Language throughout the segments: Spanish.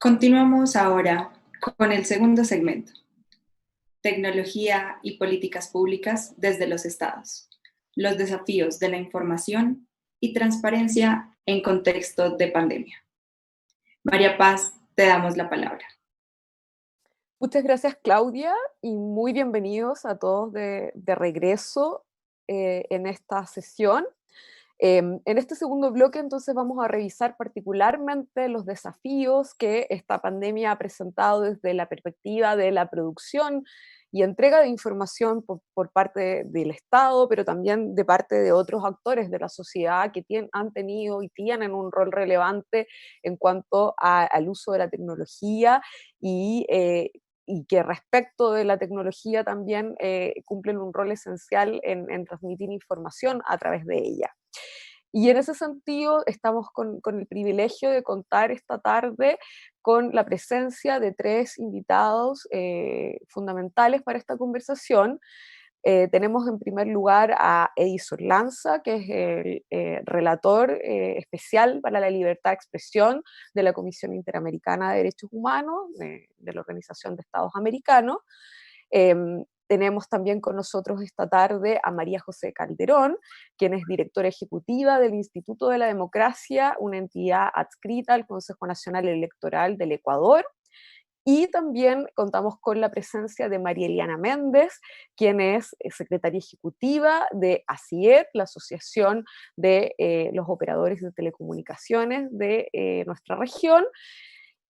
Continuamos ahora con el segundo segmento, tecnología y políticas públicas desde los estados, los desafíos de la información y transparencia en contexto de pandemia. María Paz, te damos la palabra. Muchas gracias, Claudia, y muy bienvenidos a todos de regreso en esta sesión. En este segundo bloque, entonces, vamos a revisar particularmente los desafíos que esta pandemia ha presentado desde la perspectiva de la producción y entrega de información por parte del Estado, pero también de parte de otros actores de la sociedad que han tenido y tienen un rol relevante en cuanto al uso de la tecnología y que respecto de la tecnología también cumplen un rol esencial en transmitir información a través de ella. Y en ese sentido estamos con el privilegio de contar esta tarde con la presencia de tres invitados fundamentales para esta conversación. Tenemos en primer lugar a Edison Lanza, que es el relator especial para la libertad de expresión de la Comisión Interamericana de Derechos Humanos, de la Organización de Estados Americanos. Tenemos también con nosotros esta tarde a María José Calderón, quien es directora ejecutiva del Instituto de la Democracia, una entidad adscrita al Consejo Nacional Electoral del Ecuador. Y también contamos con la presencia de María Eliana Méndez, quien es secretaria ejecutiva de ACIET, la Asociación de los Operadores de Telecomunicaciones de nuestra región,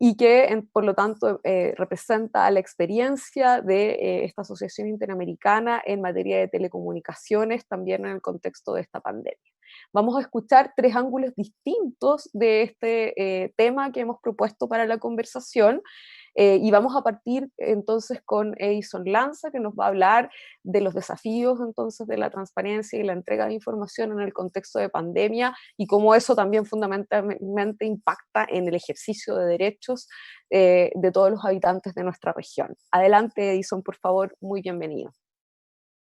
y que por lo tanto representa la experiencia de esta Asociación Interamericana en materia de telecomunicaciones, también en el contexto de esta pandemia. Vamos a escuchar tres ángulos distintos de este tema que hemos propuesto para la conversación. Y vamos a partir entonces con Edison Lanza, que nos va a hablar de los desafíos entonces de la transparencia y la entrega de información en el contexto de pandemia y cómo eso también fundamentalmente impacta en el ejercicio de derechos de todos los habitantes de nuestra región. Adelante, Edison, por favor, muy bienvenido.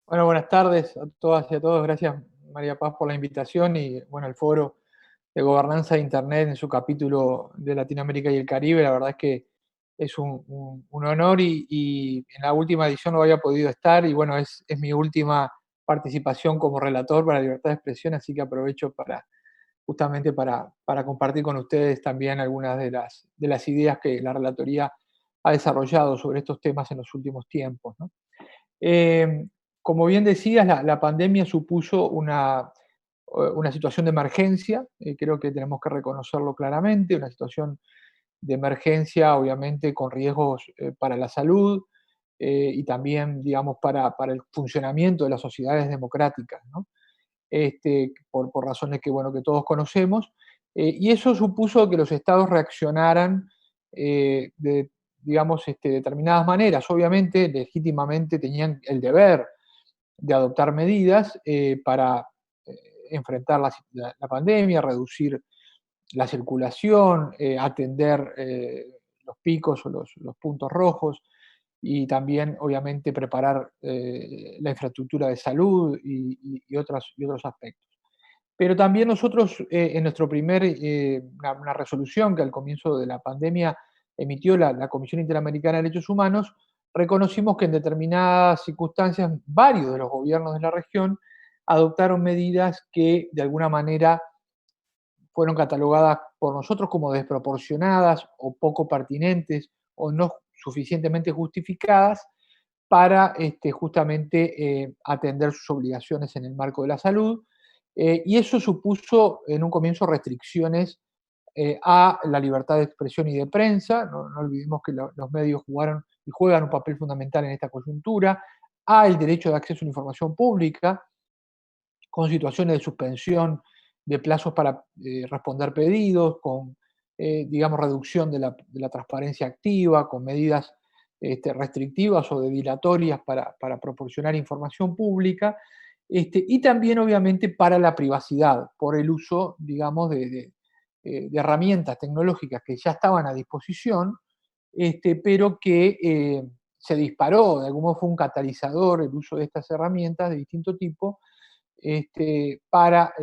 Bueno, buenas tardes a todas y a todos. Gracias, María Paz, por la invitación y, bueno, el foro de gobernanza de Internet en su capítulo de Latinoamérica y el Caribe. La verdad es que es un honor y en la última edición no había podido estar y, bueno, es mi última participación como relator para la libertad de expresión, así que aprovecho justamente para compartir con ustedes también algunas de las ideas que la relatoría ha desarrollado sobre estos temas en los últimos tiempos, ¿no? Como bien decías, la pandemia supuso una situación de emergencia, creo que tenemos que reconocerlo claramente, una situación de emergencia, obviamente, con riesgos para la salud y también, digamos, para el funcionamiento de las sociedades democráticas, ¿no? Por razones que, bueno, que todos conocemos, y eso supuso que los estados reaccionaran de, digamos, determinadas maneras. Obviamente, legítimamente tenían el deber de adoptar medidas para enfrentar la pandemia, reducir la circulación, atender los picos o los puntos rojos y también, obviamente, preparar la infraestructura de salud y otros aspectos. Pero también nosotros, en nuestro una resolución que al comienzo de la pandemia emitió la Comisión Interamericana de Derechos Humanos, reconocimos que en determinadas circunstancias varios de los gobiernos de la región adoptaron medidas que de alguna manera fueron catalogadas por nosotros como desproporcionadas o poco pertinentes o no suficientemente justificadas para justamente atender sus obligaciones en el marco de la salud. Y eso supuso en un comienzo restricciones a la libertad de expresión y de prensa. No olvidemos que los medios jugaron y juegan un papel fundamental en esta coyuntura, a el derecho de acceso a la información pública, con situaciones de suspensión de plazos para responder pedidos, con, digamos, reducción de la transparencia activa, con medidas restrictivas o de dilatorias para proporcionar información pública, y también, obviamente, para la privacidad, por el uso, digamos, de herramientas tecnológicas que ya estaban a disposición, pero que se disparó, de algún modo fue un catalizador el uso de estas herramientas de distinto tipo, para,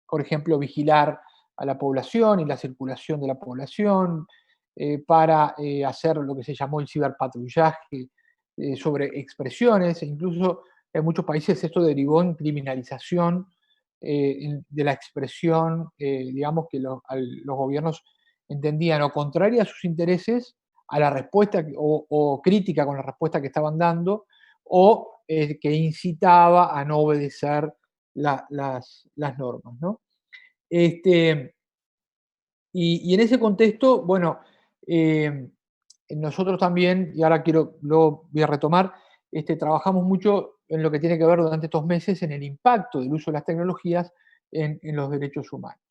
por ejemplo, vigilar a la población y la circulación de la población, para hacer lo que se llamó el ciberpatrullaje sobre expresiones, e incluso en muchos países esto derivó en criminalización de la expresión, digamos, que los gobiernos entendían o contraria a sus intereses, a la respuesta o crítica con la respuesta que estaban dando, o que incitaba a no obedecer las normas, ¿no? Y en ese contexto, bueno, nosotros también, y ahora luego voy a retomar, trabajamos mucho en lo que tiene que ver durante estos meses en el impacto del uso de las tecnologías en los derechos humanos.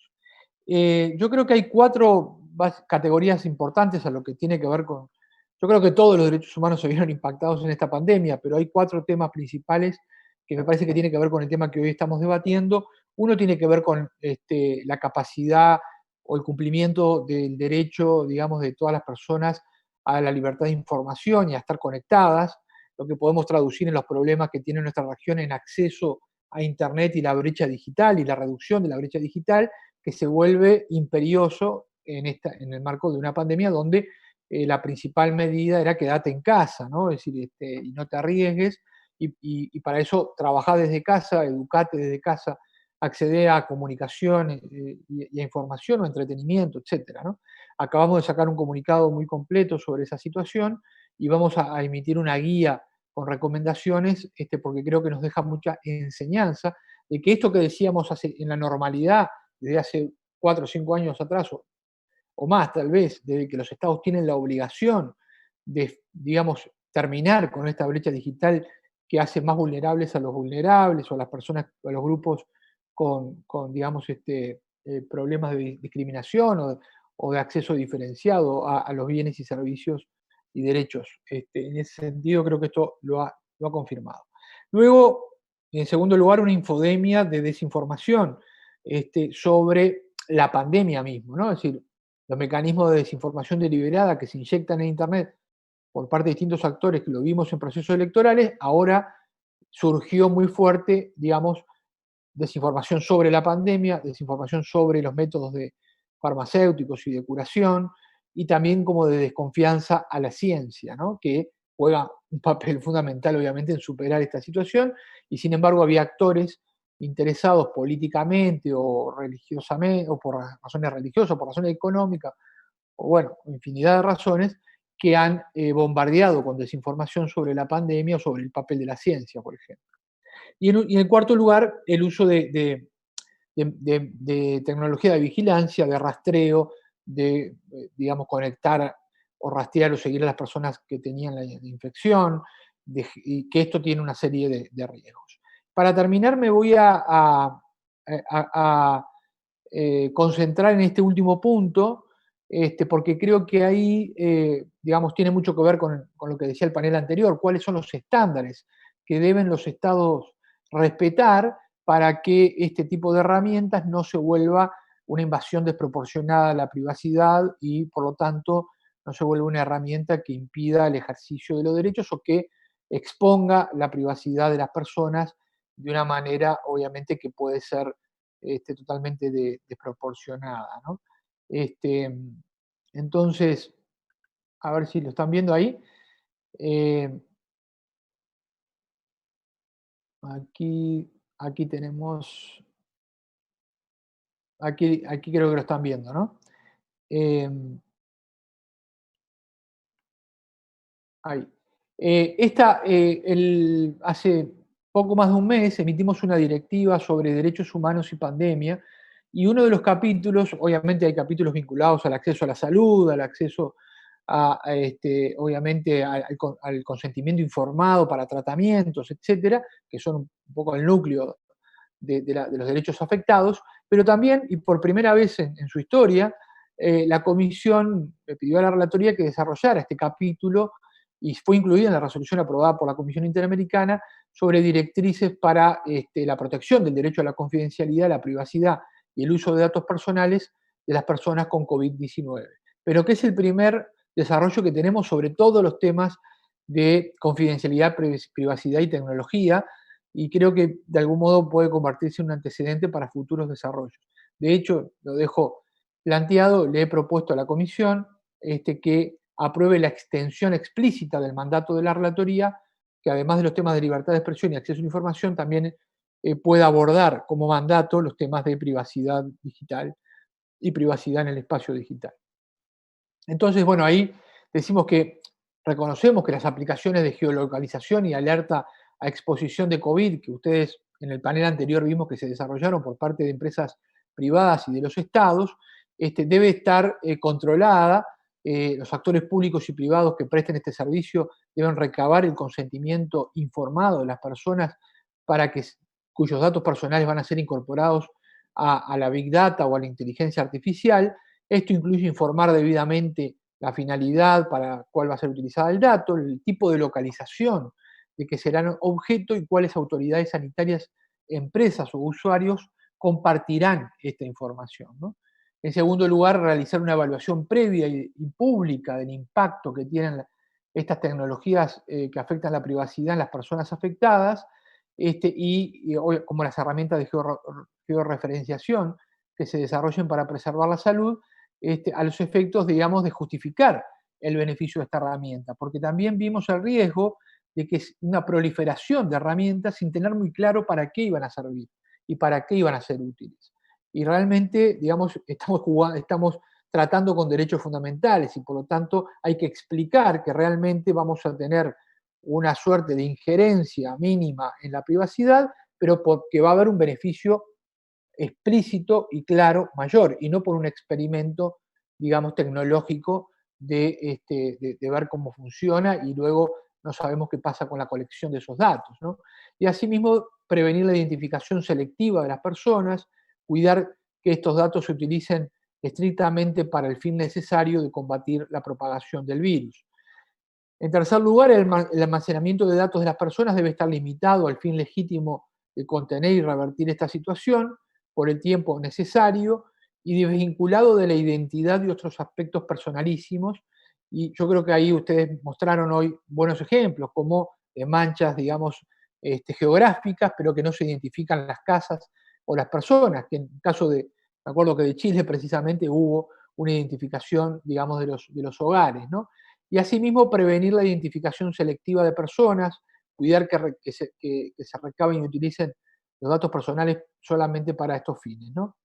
Yo creo que hay cuatro categorías importantes a lo que tiene que ver con. Yo creo que todos los derechos humanos se vieron impactados en esta pandemia, pero hay cuatro temas principales que me parece que tienen que ver con el tema que hoy estamos debatiendo. Uno tiene que ver con la capacidad o el cumplimiento del derecho, digamos, de todas las personas a la libertad de información y a estar conectadas, lo que podemos traducir en los problemas que tiene nuestra región en acceso a Internet y la brecha digital y la reducción de la brecha digital, que se vuelve imperioso en el marco de una pandemia donde la principal medida era quedarte en casa, ¿no? Es decir, y no te arriesgues, y para eso trabajá desde casa, educate desde casa, acceder a comunicación y a información o entretenimiento, etcétera, ¿no? Acabamos de sacar un comunicado muy completo sobre esa situación y vamos a emitir una guía con recomendaciones, porque creo que nos deja mucha enseñanza de que esto que decíamos en la normalidad, desde hace 4 o 5 años atrás, o más tal vez, desde que los estados tienen la obligación de, digamos, terminar con esta brecha digital que hace más vulnerables a los vulnerables o a las personas, a los grupos con digamos, problemas de discriminación o de acceso diferenciado a los bienes y servicios y derechos. En ese sentido, creo que esto lo ha confirmado. Luego, en segundo lugar, una infodemia de desinformación sobre la pandemia mismo, ¿no? Es decir, los mecanismos de desinformación deliberada que se inyectan en Internet por parte de distintos actores que lo vimos en procesos electorales, ahora surgió muy fuerte, digamos, desinformación sobre la pandemia, desinformación sobre los métodos farmacéuticos y de curación, y también como de desconfianza a la ciencia, ¿no? Que juega un papel fundamental, obviamente, en superar esta situación, y sin embargo había actores interesados políticamente o religiosamente, o por razones religiosas, o por razones económicas, o bueno, infinidad de razones, que han bombardeado con desinformación sobre la pandemia o sobre el papel de la ciencia, por ejemplo. Y en cuarto lugar, el uso de tecnología de vigilancia, de rastreo, digamos, conectar o rastrear o seguir a las personas que tenían la infección, y que esto tiene una serie de riesgos. Para terminar, me voy a concentrar en este último punto, porque creo que ahí, digamos, tiene mucho que ver con lo que decía el panel anterior, cuáles son los estándares que deben los estados respetar para que este tipo de herramientas no se vuelva una invasión desproporcionada a la privacidad y, por lo tanto, no se vuelva una herramienta que impida el ejercicio de los derechos o que exponga la privacidad de las personas de una manera, obviamente, que puede ser totalmente desproporcionada, ¿no? Entonces, a ver si lo están viendo ahí. Aquí tenemos, aquí creo que lo están viendo, ¿no? Ahí. Hace poco más de un mes emitimos una directiva sobre derechos humanos y pandemia, y uno de los capítulos, obviamente hay capítulos vinculados al acceso a la salud, al acceso obviamente al consentimiento informado para tratamientos, etcétera, que son un poco el núcleo de los derechos afectados, pero también, y por primera vez en su historia, la Comisión le pidió a la Relatoría que desarrollara este capítulo y fue incluida en la resolución aprobada por la Comisión Interamericana sobre directrices para la protección del derecho a la confidencialidad, la privacidad y el uso de datos personales de las personas con COVID-19. Pero que es el primer desarrollo que tenemos sobre todos los temas de confidencialidad, privacidad y tecnología, y creo que de algún modo puede convertirse en un antecedente para futuros desarrollos. De hecho, lo dejo planteado, le he propuesto a la Comisión que apruebe la extensión explícita del mandato de la relatoría, que además de los temas de libertad de expresión y acceso a la información, también pueda abordar como mandato los temas de privacidad digital y privacidad en el espacio digital. Entonces, bueno, ahí decimos que reconocemos que las aplicaciones de geolocalización y alerta a exposición de COVID, que ustedes en el panel anterior vimos que se desarrollaron por parte de empresas privadas y de los estados, debe estar controlada. Los actores públicos y privados que presten este servicio deben recabar el consentimiento informado de las personas para que, cuyos datos personales van a ser incorporados a la Big Data o a la inteligencia artificial. Esto incluye informar debidamente la finalidad para cuál va a ser utilizada el dato, el tipo de localización de que serán objeto y cuáles autoridades sanitarias, empresas o usuarios compartirán esta información, ¿no? En segundo lugar, realizar una evaluación previa y pública del impacto que tienen estas tecnologías que afectan la privacidad en las personas afectadas, como las herramientas de georreferenciación que se desarrollen para preservar la salud, a los efectos, digamos, de justificar el beneficio de esta herramienta, porque también vimos el riesgo de que es una proliferación de herramientas sin tener muy claro para qué iban a servir y para qué iban a ser útiles. Y realmente, digamos, estamos tratando con derechos fundamentales y por lo tanto hay que explicar que realmente vamos a tener una suerte de injerencia mínima en la privacidad, pero porque va a haber un beneficio explícito y claro mayor, y no por un experimento, digamos, tecnológico de ver cómo funciona y luego no sabemos qué pasa con la colección de esos datos, ¿no? Y asimismo, prevenir la identificación selectiva de las personas, cuidar que estos datos se utilicen estrictamente para el fin necesario de combatir la propagación del virus. En tercer lugar, el almacenamiento de datos de las personas debe estar limitado al fin legítimo de contener y revertir esta situación por el tiempo necesario y desvinculado de la identidad y otros aspectos personalísimos. Y yo creo que ahí ustedes mostraron hoy buenos ejemplos, como de manchas, digamos, geográficas, pero que no se identifican las casas o las personas, que en el caso me acuerdo que de Chile precisamente hubo una identificación, digamos, de los hogares, ¿no? Y asimismo prevenir la identificación selectiva de personas, cuidar que se recaben y utilicen los datos personales solamente para estos fines, ¿no?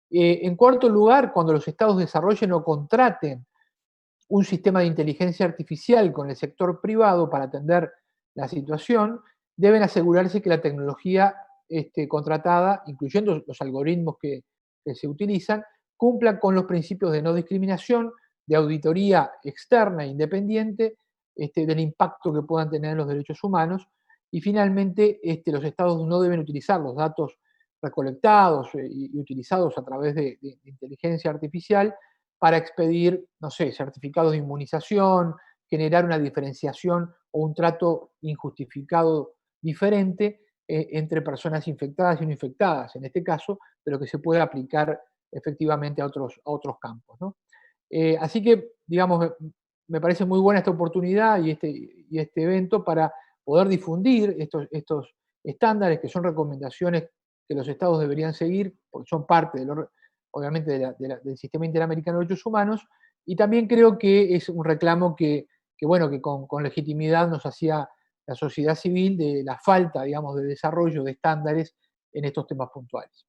En cuarto lugar, cuando los estados desarrollen o contraten un sistema de inteligencia artificial con el sector privado para atender la situación, deben asegurarse que la tecnología contratada, incluyendo los algoritmos que se utilizan, cumplan con los principios de no discriminación, de auditoría externa e independiente, del impacto que puedan tener en los derechos humanos, y finalmente los estados no deben utilizar los datos recolectados y utilizados a través de inteligencia artificial para expedir, no sé, certificados de inmunización, generar una diferenciación o un trato injustificado diferente entre personas infectadas y no infectadas, en este caso, pero que se puede aplicar efectivamente a otros campos, ¿no? Así que, digamos, me parece muy buena esta oportunidad y este evento para poder difundir estos estándares, que son recomendaciones que los estados deberían seguir, porque son parte, obviamente, del Sistema Interamericano de Derechos Humanos, y también creo que es un reclamo que con legitimidad nos hacía la sociedad civil de la falta, digamos, de desarrollo de estándares en estos temas puntuales.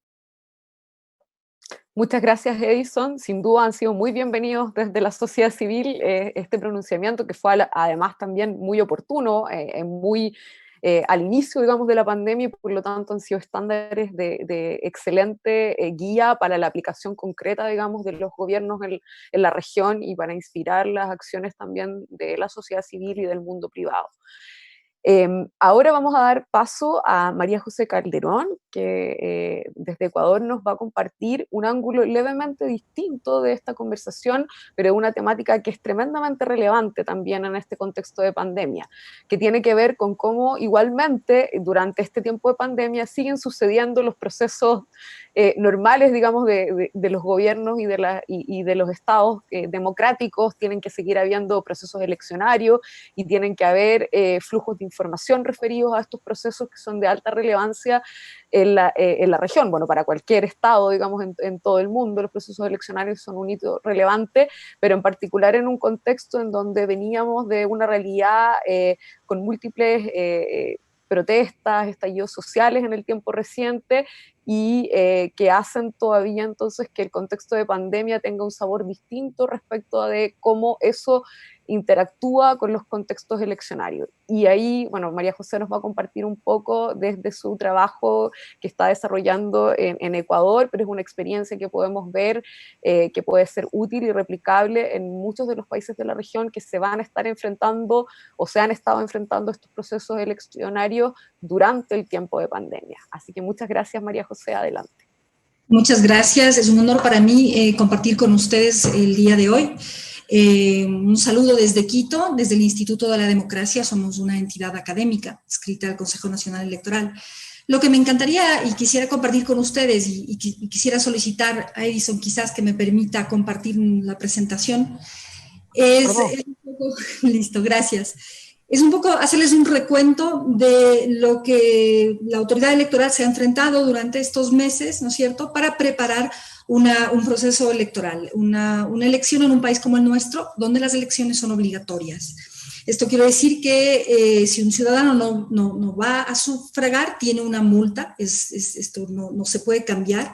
Muchas gracias, Edison. Sin duda han sido muy bienvenidos desde la sociedad civil este pronunciamiento, que fue además también muy oportuno, al inicio, digamos, de la pandemia, y por lo tanto han sido estándares de excelente guía para la aplicación concreta, digamos, de los gobiernos en la región y para inspirar las acciones también de la sociedad civil y del mundo privado. Ahora vamos a dar paso a María José Calderón, que desde Ecuador nos va a compartir un ángulo levemente distinto de esta conversación, pero una temática que es tremendamente relevante también en este contexto de pandemia, que tiene que ver con cómo igualmente durante este tiempo de pandemia siguen sucediendo los procesos normales, digamos, de los gobiernos y de los estados democráticos. Tienen que seguir habiendo procesos eleccionarios y tienen que haber flujos de información referidos a estos procesos que son de alta relevancia en la región, bueno, para cualquier estado, digamos, en todo el mundo, los procesos eleccionarios son un hito relevante, pero en particular en un contexto en donde veníamos de una realidad con múltiples protestas, estallidos sociales en el tiempo reciente, y que hacen todavía entonces que el contexto de pandemia tenga un sabor distinto respecto de cómo eso interactúa con los contextos eleccionarios. Y ahí, bueno, María José nos va a compartir un poco desde su trabajo que está desarrollando en Ecuador, pero es una experiencia que podemos ver que puede ser útil y replicable en muchos de los países de la región que se van a estar enfrentando o se han estado enfrentando estos procesos eleccionarios durante el tiempo de pandemia. Así que muchas gracias, María José, adelante. Muchas gracias, es un honor para mí compartir con ustedes el día de hoy. Un saludo desde Quito, desde el Instituto de la Democracia. Somos una entidad académica adscrita al Consejo Nacional Electoral. Lo que me encantaría y quisiera compartir con ustedes y quisiera solicitar a Edison quizás que me permita compartir la presentación es un poco, listo, gracias. Es un poco hacerles un recuento de lo que la autoridad electoral se ha enfrentado durante estos meses, ¿no es cierto?, para preparar un proceso electoral, una elección en un país como el nuestro, donde las elecciones son obligatorias. Esto quiere decir que si un ciudadano no va a sufragar, tiene una multa, esto no se puede cambiar.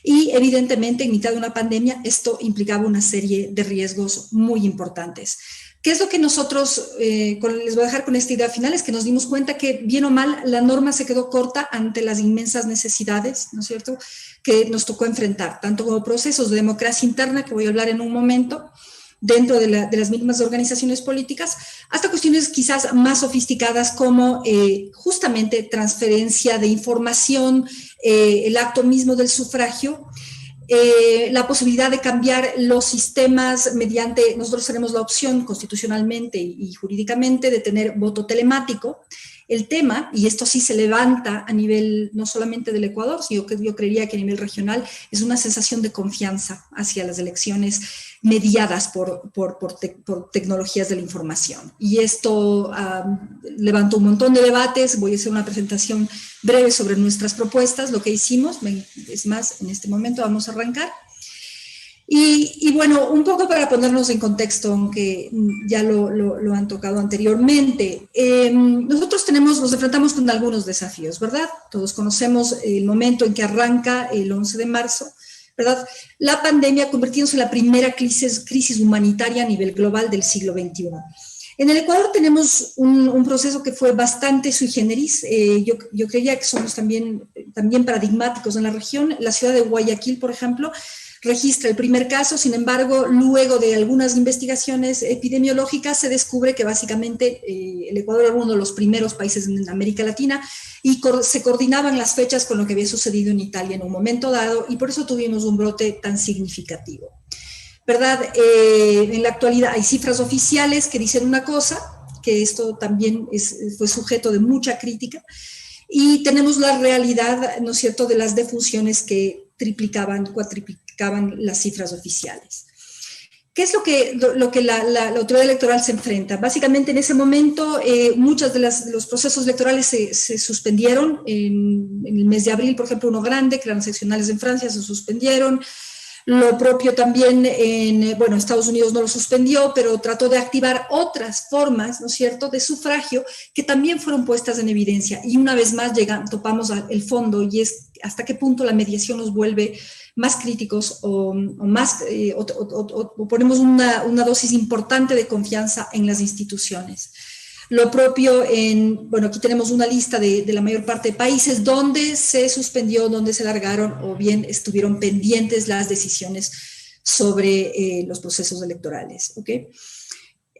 Y evidentemente, en mitad de una pandemia, esto implicaba una serie de riesgos muy importantes. ¿Qué es lo que nosotros, les voy a dejar con esta idea final, es que nos dimos cuenta que, bien o mal, la norma se quedó corta ante las inmensas necesidades, ¿no es cierto?, que nos tocó enfrentar, tanto como procesos de democracia interna, que voy a hablar en un momento, dentro de las mismas organizaciones políticas, hasta cuestiones quizás más sofisticadas como justamente transferencia de información, el acto mismo del sufragio, la posibilidad de cambiar los sistemas mediante, nosotros tenemos la opción constitucionalmente y jurídicamente de tener voto telemático. El tema, y esto sí se levanta a nivel no solamente del Ecuador, sino que yo creería que a nivel regional, es una sensación de confianza hacia las elecciones mediadas por tecnologías de la información. Y esto levantó un montón de debates. Voy a hacer una presentación breve sobre nuestras propuestas, lo que hicimos. Es más, en este momento vamos a arrancar. Y bueno, un poco para ponernos en contexto, aunque ya lo han tocado anteriormente, nosotros nos enfrentamos con algunos desafíos, ¿verdad? Todos conocemos el momento en que arranca el 11 de marzo, ¿verdad? La pandemia convirtiéndose en la primera crisis humanitaria a nivel global del siglo XXI. En el Ecuador tenemos un proceso que fue bastante sui generis. Yo creía que somos también paradigmáticos en la región. La ciudad de Guayaquil, por ejemplo, registra el primer caso. Sin embargo, luego de algunas investigaciones epidemiológicas se descubre que básicamente el Ecuador era uno de los primeros países en América Latina y se coordinaban las fechas con lo que había sucedido en Italia en un momento dado, y por eso tuvimos un brote tan significativo, ¿verdad? En la actualidad hay cifras oficiales que dicen una cosa, que esto también fue sujeto de mucha crítica, y tenemos la realidad, ¿no es cierto?, de las defunciones que triplicaban, cuatriplicaban las cifras oficiales. ¿Qué es lo que la autoridad electoral se enfrenta? Básicamente, en ese momento, muchos de los procesos electorales se suspendieron. En el mes de abril, por ejemplo, uno grande, que eran seccionales en Francia, se suspendieron. Lo propio también Estados Unidos no lo suspendió, pero trató de activar otras formas, ¿no es cierto?, de sufragio que también fueron puestas en evidencia. Y una vez más topamos el fondo, y es hasta qué punto la mediación nos vuelve más críticos o ponemos una dosis importante de confianza en las instituciones. Lo propio aquí tenemos una lista de la mayor parte de países donde se suspendió, donde se largaron o bien estuvieron pendientes las decisiones sobre los procesos electorales. ¿Okay?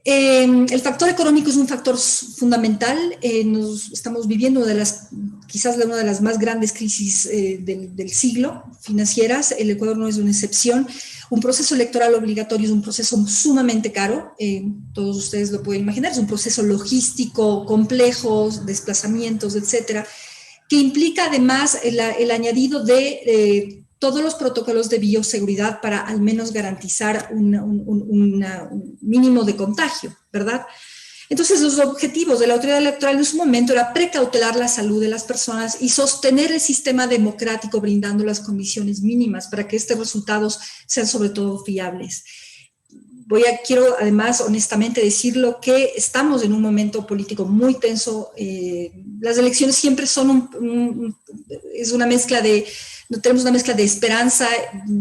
El factor económico es un factor fundamental. Estamos viviendo quizás una de las más grandes crisis del siglo financieras. El Ecuador no es una excepción. Un proceso electoral obligatorio es un proceso sumamente caro, todos ustedes lo pueden imaginar, es un proceso logístico complejo, desplazamientos, etcétera, que implica además el añadido de todos los protocolos de bioseguridad para al menos garantizar un mínimo de contagio, ¿verdad? Entonces, los objetivos de la autoridad electoral en su momento era precautelar la salud de las personas y sostener el sistema democrático brindando las condiciones mínimas para que estos resultados sean sobre todo fiables. Quiero además honestamente decirlo que estamos en un momento político muy tenso. Las elecciones siempre son tenemos una mezcla de esperanza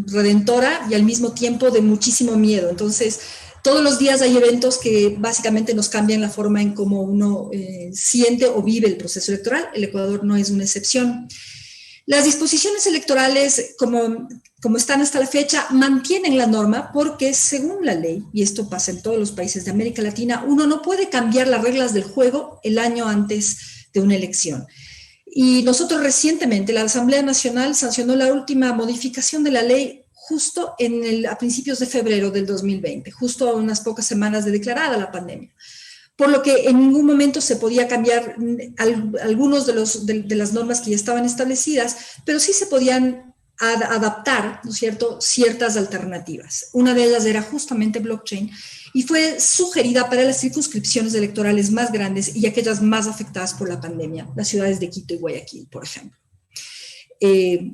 redentora y al mismo tiempo de muchísimo miedo. Entonces, todos los días hay eventos que básicamente nos cambian la forma en cómo uno siente o vive el proceso electoral. El Ecuador no es una excepción. Las disposiciones electorales, como están hasta la fecha, mantienen la norma porque según la ley, y esto pasa en todos los países de América Latina, uno no puede cambiar las reglas del juego el año antes de una elección. Y nosotros recientemente, la Asamblea Nacional sancionó la última modificación de la ley justo a principios de febrero del 2020, justo a unas pocas semanas de declarada la pandemia. Por lo que en ningún momento se podía cambiar algunos de las normas que ya estaban establecidas, pero sí se podían adaptar, ¿no es cierto?, ciertas alternativas. Una de ellas era justamente blockchain y fue sugerida para las circunscripciones electorales más grandes y aquellas más afectadas por la pandemia, las ciudades de Quito y Guayaquil, por ejemplo.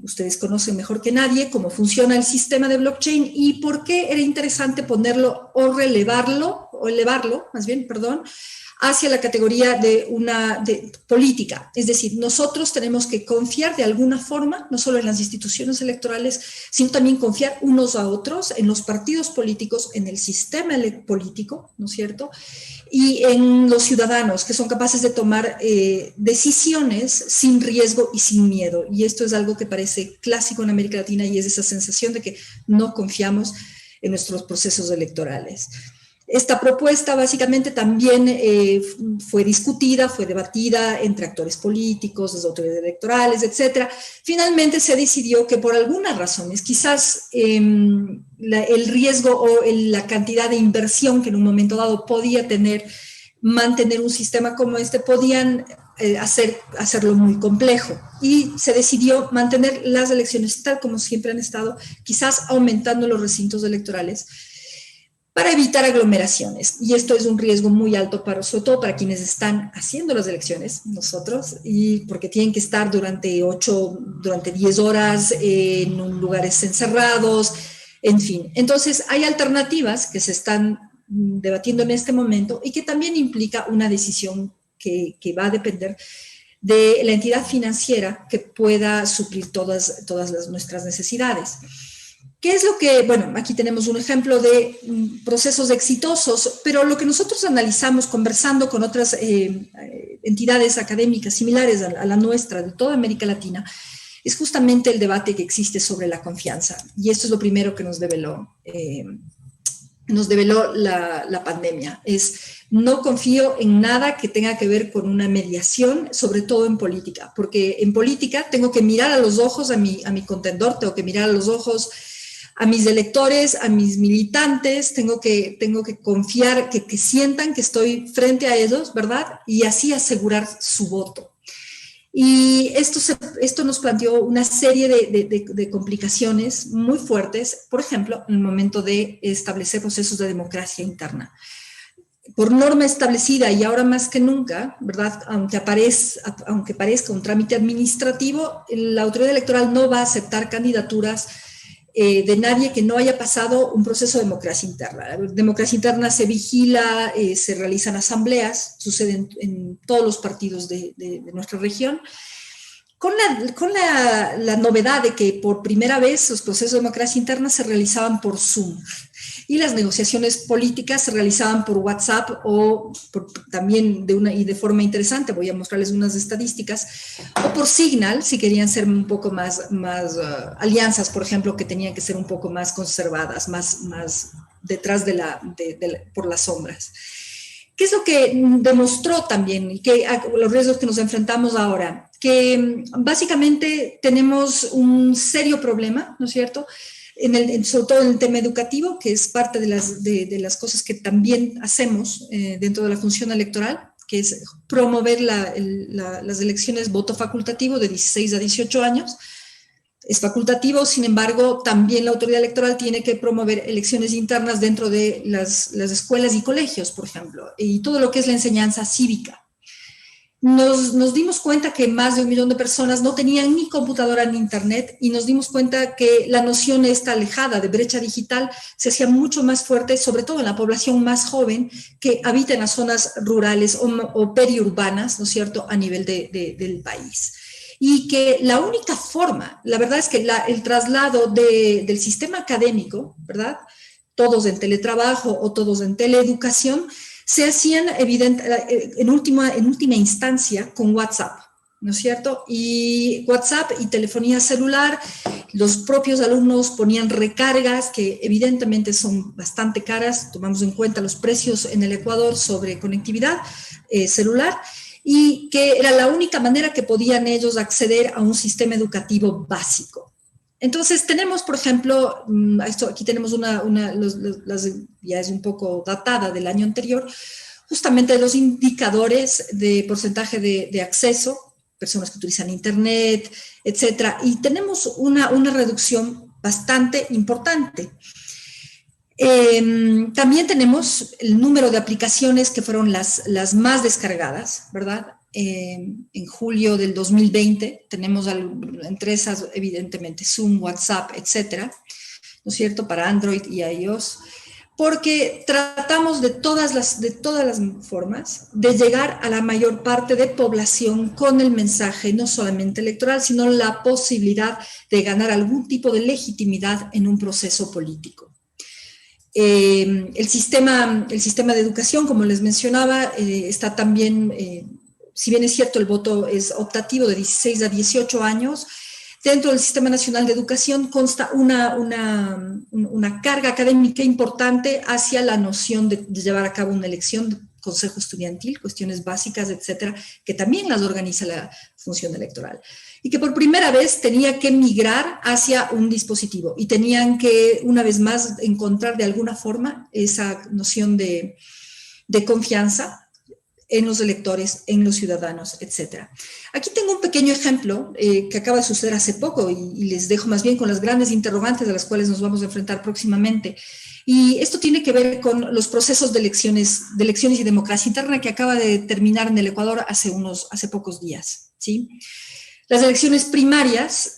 Ustedes conocen mejor que nadie cómo funciona el sistema de blockchain y por qué era interesante ponerlo o elevarlo, hacia la categoría de política. Es decir, nosotros tenemos que confiar de alguna forma, no solo en las instituciones electorales, sino también confiar unos a otros, en los partidos políticos, en el sistema político, ¿no es cierto?, y en los ciudadanos que son capaces de tomar decisiones sin riesgo y sin miedo. Y esto es algo que parece clásico en América Latina y es esa sensación de que no confiamos en nuestros procesos electorales. Esta propuesta básicamente también fue discutida, fue debatida entre actores políticos, las autoridades electorales, etc. Finalmente se decidió que por algunas razones, quizás el riesgo o la cantidad de inversión que en un momento dado podía mantener un sistema como este, podían hacerlo muy complejo. Y se decidió mantener las elecciones tal como siempre han estado, quizás aumentando los recintos electorales, para evitar aglomeraciones. Y esto es un riesgo muy alto, sobre todo para quienes están haciendo las elecciones, nosotros, y porque tienen que estar durante 10 horas en lugares encerrados, en fin. Entonces, hay alternativas que se están debatiendo en este momento y que también implica una decisión que va a depender de la entidad financiera que pueda suplir todas nuestras necesidades. ¿Qué es lo que, bueno, aquí tenemos un ejemplo de procesos exitosos, pero lo que nosotros analizamos conversando con otras entidades académicas similares a la nuestra de toda América Latina, es justamente el debate que existe sobre la confianza. Y esto es lo primero que nos develó la pandemia. No confío en nada que tenga que ver con una mediación, sobre todo en política, porque en política tengo que mirar a los ojos a mi contendor, tengo que mirar a los ojos a mis electores, a mis militantes, tengo que confiar, que sientan que estoy frente a ellos, ¿verdad? Y así asegurar su voto. Y esto nos planteó una serie de complicaciones muy fuertes, por ejemplo, en el momento de establecer procesos de democracia interna. Por norma establecida y ahora más que nunca, ¿verdad? Aunque parezca un trámite administrativo, la autoridad electoral no va a aceptar candidaturas de nadie que no haya pasado un proceso de democracia interna. La democracia interna se vigila, se realizan asambleas, suceden en todos los partidos de nuestra región, con la novedad de que por primera vez los procesos de democracia interna se realizaban por Zoom y las negociaciones políticas se realizaban por WhatsApp o también de forma interesante, voy a mostrarles unas estadísticas, o por Signal, si querían ser un poco más alianzas, por ejemplo, que tenían que ser un poco más conservadas, más detrás por las sombras. ¿Qué es lo que demostró también y los riesgos que nos enfrentamos ahora? Que básicamente tenemos un serio problema, ¿no es cierto?, sobre todo en el tema educativo, que es parte de las cosas que también hacemos dentro de la función electoral, que es promover las elecciones voto facultativo de 16 a 18 años. Es facultativo, sin embargo, también la autoridad electoral tiene que promover elecciones internas dentro de las escuelas y colegios, por ejemplo, y todo lo que es la enseñanza cívica. Nos dimos cuenta que más de 1 millón de personas no tenían ni computadora ni internet, y nos dimos cuenta que la noción esta alejada de brecha digital se hacía mucho más fuerte, sobre todo en la población más joven que habita en las zonas rurales o periurbanas, ¿no es cierto?, a nivel del país. Y que la única forma, la verdad es que el traslado del sistema académico, ¿verdad?, todos en teletrabajo o todos en teleeducación, se hacían en última instancia con WhatsApp, ¿no es cierto? Y WhatsApp y telefonía celular, los propios alumnos ponían recargas que evidentemente son bastante caras, tomamos en cuenta los precios en el Ecuador sobre conectividad celular, y que era la única manera que podían ellos acceder a un sistema educativo básico. Entonces tenemos, por ejemplo, aquí tenemos ya es un poco datada del año anterior, justamente los indicadores de porcentaje de acceso, personas que utilizan internet, etcétera, y tenemos una reducción bastante importante. También tenemos el número de aplicaciones que fueron las más descargadas, ¿verdad? En julio del 2020 tenemos entre esas evidentemente Zoom, WhatsApp, etcétera, ¿no es cierto?, para Android y iOS, porque tratamos de todas las formas de llegar a la mayor parte de población con el mensaje no solamente electoral, sino la posibilidad de ganar algún tipo de legitimidad en un proceso político. El sistema de educación, como les mencionaba, está también, si bien es cierto el voto es optativo de 16 a 18 años, dentro del Sistema Nacional de Educación consta una carga académica importante hacia la noción de llevar a cabo una elección de consejo estudiantil, cuestiones básicas, etcétera, que también las organiza la función electoral. Y que por primera vez tenía que migrar hacia un dispositivo y tenían que, una vez más, encontrar de alguna forma esa noción de confianza en los electores, en los ciudadanos, etc. Aquí tengo un pequeño ejemplo que acaba de suceder hace poco y les dejo más bien con las grandes interrogantes de las cuales nos vamos a enfrentar próximamente. Y esto tiene que ver con los procesos de elecciones y democracia interna que acaba de terminar en el Ecuador hace pocos días, ¿sí? Las elecciones primarias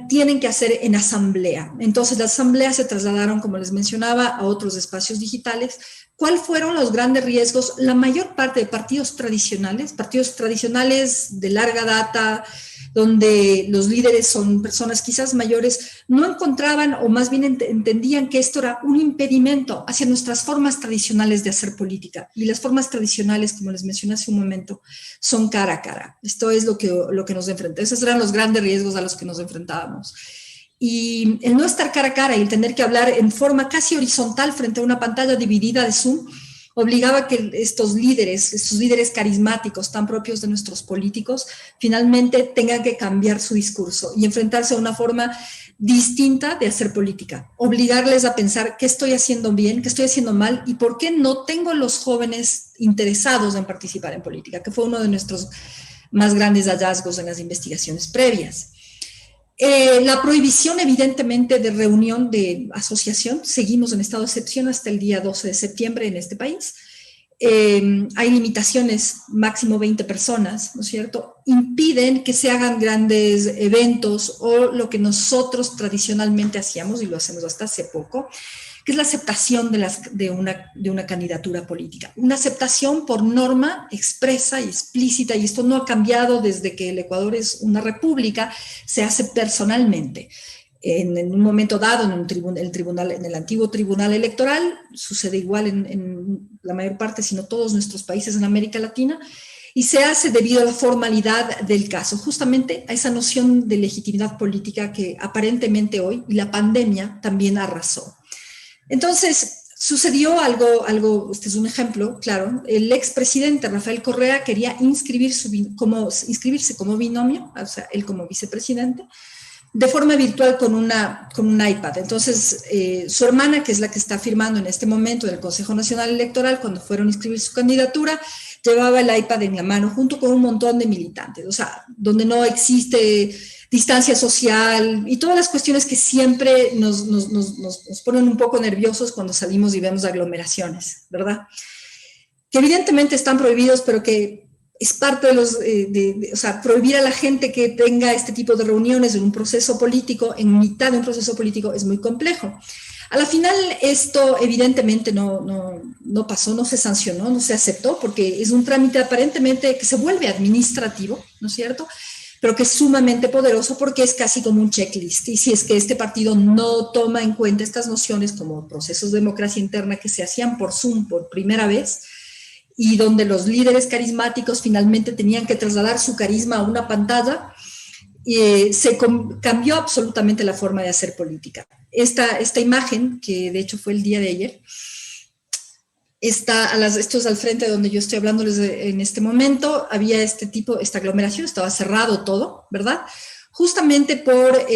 tienen que hacer en asamblea. Entonces, las asambleas se trasladaron, como les mencionaba, a otros espacios digitales. ¿Cuáles fueron los grandes riesgos? La mayor parte de partidos tradicionales de larga data, donde los líderes son personas quizás mayores, no encontraban o más bien entendían que esto era un impedimento hacia nuestras formas tradicionales de hacer política. Y las formas tradicionales, como les mencioné hace un momento, son cara a cara. Esto es lo que nos enfrenta. Esos eran los grandes riesgos a los que nos enfrentábamos. Y el no estar cara a cara y el tener que hablar en forma casi horizontal frente a una pantalla dividida de Zoom, obligaba a que estos líderes carismáticos tan propios de nuestros políticos, finalmente tengan que cambiar su discurso y enfrentarse a una forma distinta de hacer política, obligarles a pensar qué estoy haciendo bien, qué estoy haciendo mal y por qué no tengo los jóvenes interesados en participar en política, que fue uno de nuestros más grandes hallazgos en las investigaciones previas. La prohibición, evidentemente, de reunión de asociación, seguimos en estado de excepción hasta el día 12 de septiembre en este país. Hay limitaciones, máximo 20 personas, ¿no es cierto? Impiden que se hagan grandes eventos o lo que nosotros tradicionalmente hacíamos, y lo hacemos hasta hace poco, que es la aceptación de una candidatura política. Una aceptación por norma expresa y explícita, y esto no ha cambiado desde que el Ecuador es una república, se hace personalmente. En un momento dado, en el antiguo tribunal electoral, sucede igual en la mayor parte, sino todos nuestros países en América Latina, y se hace debido a la formalidad del caso, justamente a esa noción de legitimidad política que aparentemente hoy, y la pandemia también arrasó. Entonces, sucedió algo, este es un ejemplo, claro, el expresidente Rafael Correa quería inscribirse como binomio, o sea, él como vicepresidente, de forma virtual con un iPad. Entonces, su hermana, que es la que está firmando en este momento en el Consejo Nacional Electoral, cuando fueron a inscribir su candidatura, llevaba el iPad en la mano junto con un montón de militantes, o sea, donde no existe distancia social y todas las cuestiones que siempre nos ponen un poco nerviosos cuando salimos y vemos aglomeraciones, ¿verdad? Que evidentemente están prohibidos, pero que es parte de los, o sea, prohibir a la gente que tenga este tipo de reuniones en un proceso político, en mitad de un proceso político, es muy complejo. A la final esto evidentemente no pasó, no se sancionó, no se aceptó, porque es un trámite aparentemente que se vuelve administrativo, ¿no es cierto?, pero que es sumamente poderoso porque es casi como un checklist. Y si es que este partido no toma en cuenta estas nociones como procesos de democracia interna que se hacían por Zoom por primera vez, y donde los líderes carismáticos finalmente tenían que trasladar su carisma a una pantalla, cambió absolutamente la forma de hacer política. Esta imagen, que de hecho fue el día de ayer, esto es al frente de donde yo estoy hablándoles en este momento, había esta aglomeración, estaba cerrado todo, ¿verdad? Justamente por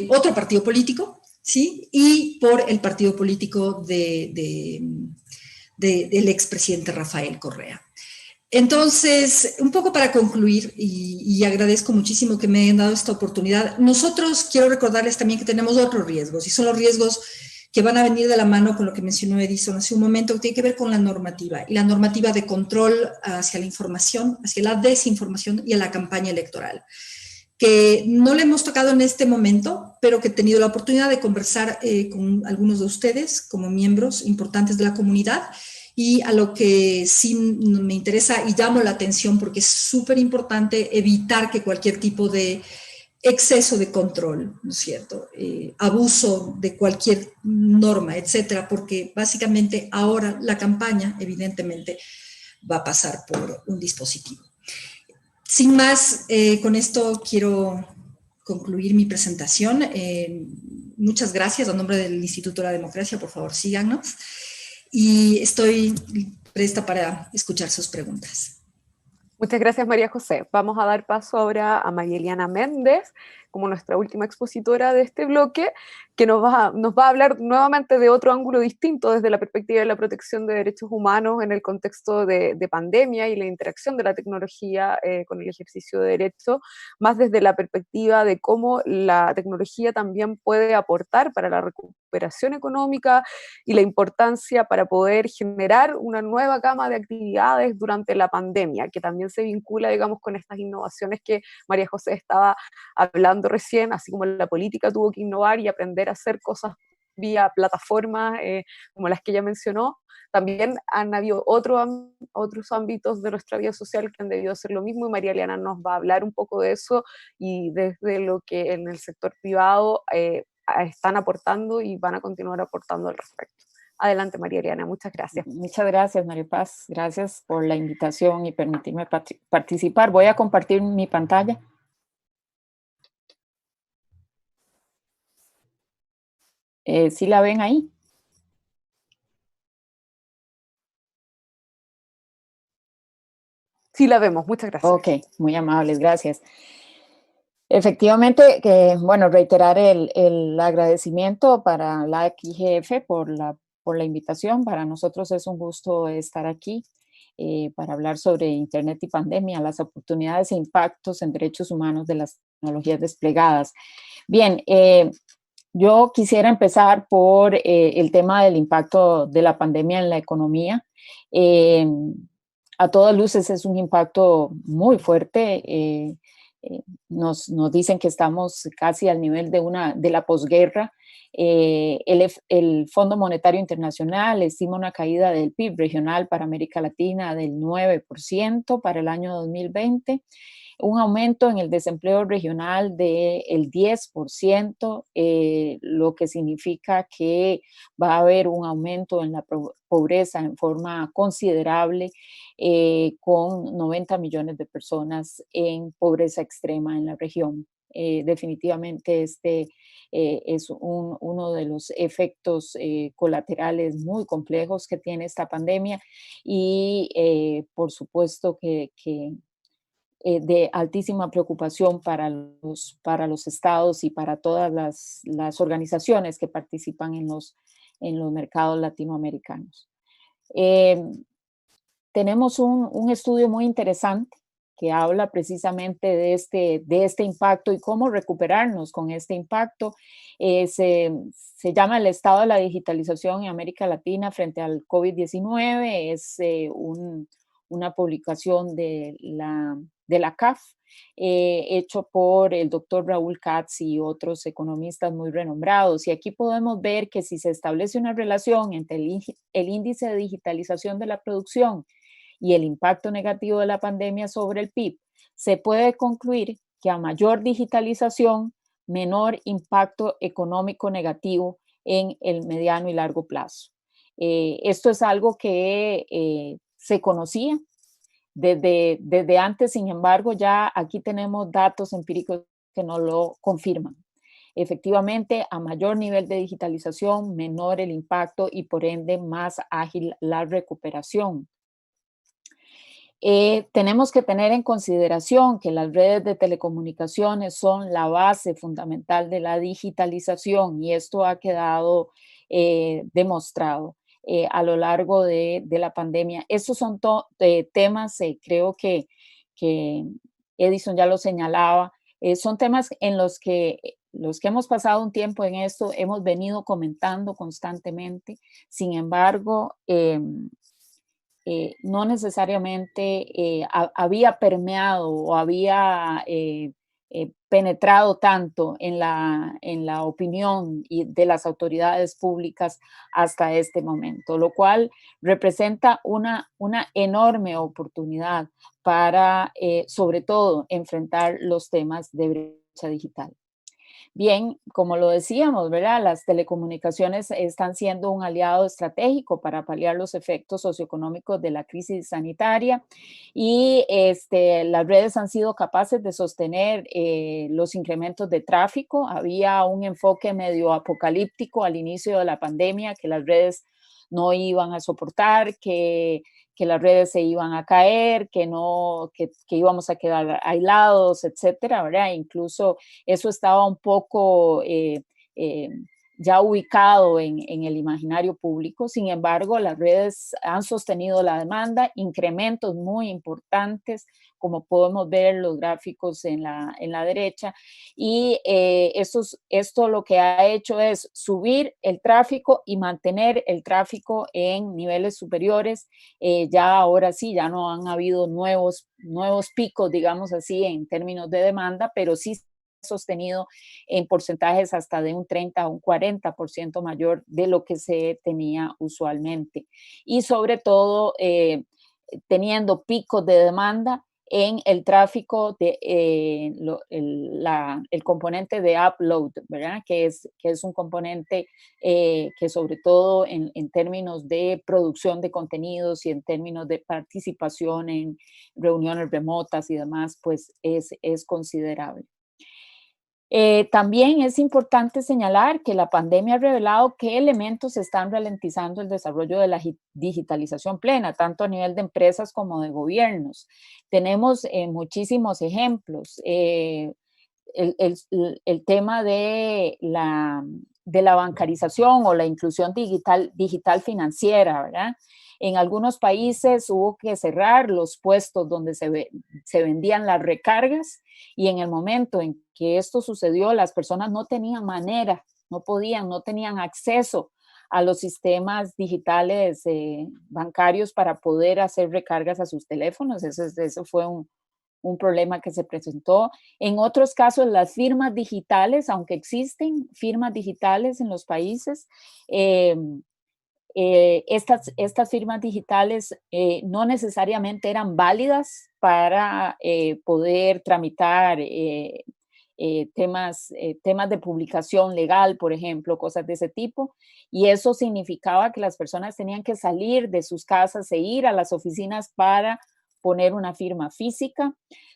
otro partido político, ¿sí? Y por el partido político del expresidente Rafael Correa. Entonces, un poco para concluir, y agradezco muchísimo que me hayan dado esta oportunidad, nosotros quiero recordarles también que tenemos otros riesgos, y son los riesgos que van a venir de la mano con lo que mencionó Edison hace un momento, que tiene que ver con la normativa, y la normativa de control hacia la información, hacia la desinformación y a la campaña electoral, que no le hemos tocado en este momento, pero que he tenido la oportunidad de conversar con algunos de ustedes como miembros importantes de la comunidad, y a lo que sí me interesa y llamo la atención porque es súper importante evitar que cualquier tipo de exceso de control, ¿no es cierto? Abuso de cualquier norma, etcétera, porque básicamente ahora la campaña, evidentemente, va a pasar por un dispositivo. Sin más, con esto quiero concluir mi presentación. Muchas gracias. A nombre del Instituto de la Democracia, por favor, síganos. Y estoy presta para escuchar sus preguntas. Muchas gracias, María José. Vamos a dar paso ahora a María Eliana Méndez, como nuestra última expositora de este bloque, que nos va a hablar nuevamente de otro ángulo distinto desde la perspectiva de la protección de derechos humanos en el contexto de pandemia y la interacción de la tecnología con el ejercicio de derechos, más desde la perspectiva de cómo la tecnología también puede aportar para la recuperación económica y la importancia para poder generar una nueva gama de actividades durante la pandemia, que también se vincula, digamos, con estas innovaciones que María José estaba hablando recién, así como la política tuvo que innovar y aprender a hacer cosas vía plataformas como las que ella mencionó. También han habido otros ámbitos de nuestra vida social que han debido hacer lo mismo, y María Eliana nos va a hablar un poco de eso y desde lo que en el sector privado están aportando y van a continuar aportando al respecto. Adelante, María Eliana, muchas gracias. Muchas gracias, María Paz. Gracias por la invitación y permitirme participar. Voy a compartir mi pantalla. ¿Sí la ven ahí? Sí la vemos, muchas gracias. Ok, muy amables, gracias. Efectivamente, bueno, reiterar el agradecimiento para la IGF por la invitación. Para nosotros es un gusto estar aquí para hablar sobre Internet y pandemia, las oportunidades e impactos en derechos humanos de las tecnologías desplegadas. Bien, yo quisiera empezar por el tema del impacto de la pandemia en la economía. A todas luces es un impacto muy fuerte. Nos dicen que estamos casi al nivel de la posguerra. El Fondo Monetario Internacional estima una caída del PIB regional para América Latina del 9% para el año 2020, un aumento en el desempleo regional del 10%, lo que significa que va a haber un aumento en la pobreza en forma considerable, con 90 millones de personas en pobreza extrema en la región. Definitivamente este es uno de los efectos colaterales muy complejos que tiene esta pandemia, y por supuesto que de altísima preocupación para los estados y para todas las organizaciones que participan en los mercados latinoamericanos. tenemos un estudio muy interesante que habla precisamente de este impacto y cómo recuperarnos con este impacto. Se llama El estado de la digitalización en América Latina frente al COVID-19. Es una publicación de la CAF, hecho por el doctor Raúl Katz y otros economistas muy renombrados. Y aquí podemos ver que si se establece una relación entre el índice de digitalización de la producción y el impacto negativo de la pandemia sobre el PIB, se puede concluir que a mayor digitalización, menor impacto económico negativo en el mediano y largo plazo. Esto es algo que se conocía desde antes, sin embargo, ya aquí tenemos datos empíricos que nos lo confirman. Efectivamente, a mayor nivel de digitalización, menor el impacto y por ende más ágil la recuperación. Tenemos que tener en consideración que las redes de telecomunicaciones son la base fundamental de la digitalización y esto ha quedado demostrado a lo largo de la pandemia. Estos son temas, creo que Edison ya lo señalaba, son temas en los que hemos pasado un tiempo en esto hemos venido comentando constantemente. Sin embargo, no necesariamente había permeado o había penetrado tanto en la opinión de las autoridades públicas hasta este momento, lo cual representa una enorme oportunidad para, sobre todo, enfrentar los temas de brecha digital. Bien, como lo decíamos, ¿verdad? Las telecomunicaciones están siendo un aliado estratégico para paliar los efectos socioeconómicos de la crisis sanitaria y las redes han sido capaces de sostener los incrementos de tráfico. Había un enfoque medio apocalíptico al inicio de la pandemia, que las redes no iban a soportar, que las redes se iban a caer, que íbamos a quedar aislados, etcétera, ¿verdad? Incluso eso estaba un poco ya ubicado en el imaginario público. Sin embargo, las redes han sostenido la demanda, incrementos muy importantes, como podemos ver en los gráficos en la derecha, y esto lo que ha hecho es subir el tráfico y mantener el tráfico en niveles superiores. Ya ahora sí, ya no han habido nuevos picos, digamos así, en términos de demanda, pero sí sostenido en porcentajes hasta de un 30 a un 40% mayor de lo que se tenía usualmente. Y sobre todo, teniendo picos de demanda en el tráfico de el componente de upload, ¿verdad? Que es un componente que sobre todo en términos de producción de contenidos y en términos de participación en reuniones remotas y demás, pues es considerable. También es importante señalar que la pandemia ha revelado qué elementos están ralentizando el desarrollo de la digitalización plena, tanto a nivel de empresas como de gobiernos. Tenemos muchísimos ejemplos. El tema de la bancarización o la inclusión digital financiera, ¿verdad? En algunos países hubo que cerrar los puestos donde se vendían las recargas y en el momento en que esto sucedió, las personas no tenían manera, no tenían acceso a los sistemas digitales bancarios para poder hacer recargas a sus teléfonos. Eso fue un problema que se presentó. En otros casos, las firmas digitales, aunque existen firmas digitales en los países, estas firmas digitales no necesariamente eran válidas para poder tramitar temas de publicación legal, por ejemplo, cosas de ese tipo. Y eso significaba que las personas tenían que salir de sus casas e ir a las oficinas para poner una firma física.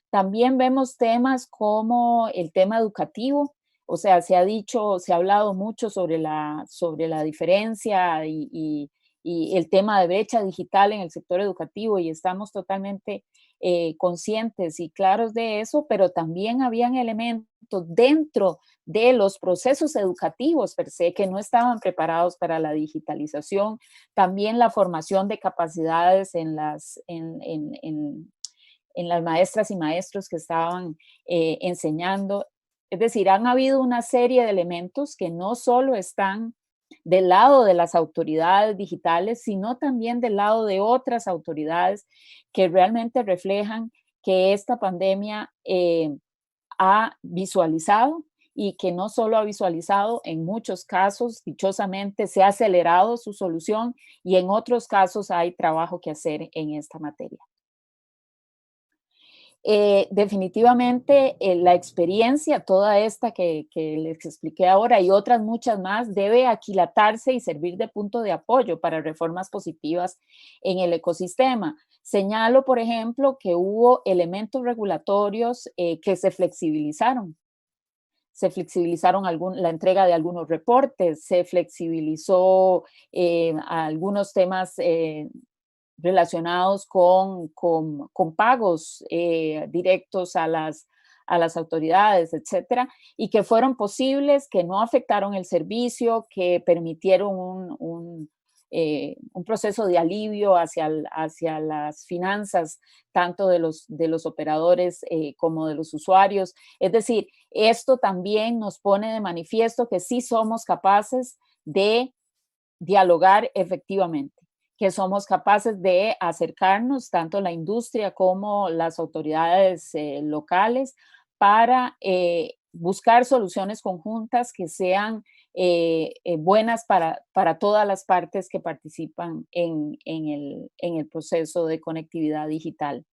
También vemos temas como el tema educativo. O sea, se ha hablado mucho sobre la diferencia y y el tema de brecha digital en el sector educativo, y estamos totalmente conscientes y claros de eso, pero también habían elementos dentro de los procesos educativos per se que no estaban preparados para la digitalización, también la formación de capacidades en las maestras y maestros que estaban enseñando. Es decir, han habido una serie de elementos que no solo están del lado de las autoridades digitales, sino también del lado de otras autoridades que realmente reflejan que esta pandemia ha visualizado, y que no solo ha visualizado, en muchos casos, dichosamente, se ha acelerado su solución, y en otros casos hay trabajo que hacer en esta materia. Definitivamente la experiencia, toda esta que les expliqué ahora y otras muchas más, debe aquilatarse y servir de punto de apoyo para reformas positivas en el ecosistema. Señalo, por ejemplo, que hubo elementos regulatorios que se flexibilizaron. Se flexibilizaron la entrega de algunos reportes, se flexibilizó algunos temas relacionados con pagos directos a las autoridades, etcétera, y que fueron posibles, que no afectaron el servicio, que permitieron un proceso de alivio hacia las finanzas, tanto de los operadores como de los usuarios. Es decir, esto también nos pone de manifiesto que sí somos capaces de dialogar efectivamente, que somos capaces de acercarnos, tanto la industria como las autoridades locales, para buscar soluciones conjuntas que sean buenas para todas las partes que participan en el proceso de conectividad digital.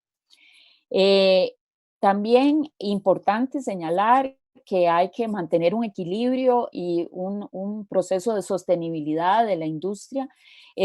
También importante señalar que hay que mantener un equilibrio y un proceso de sostenibilidad de la industria.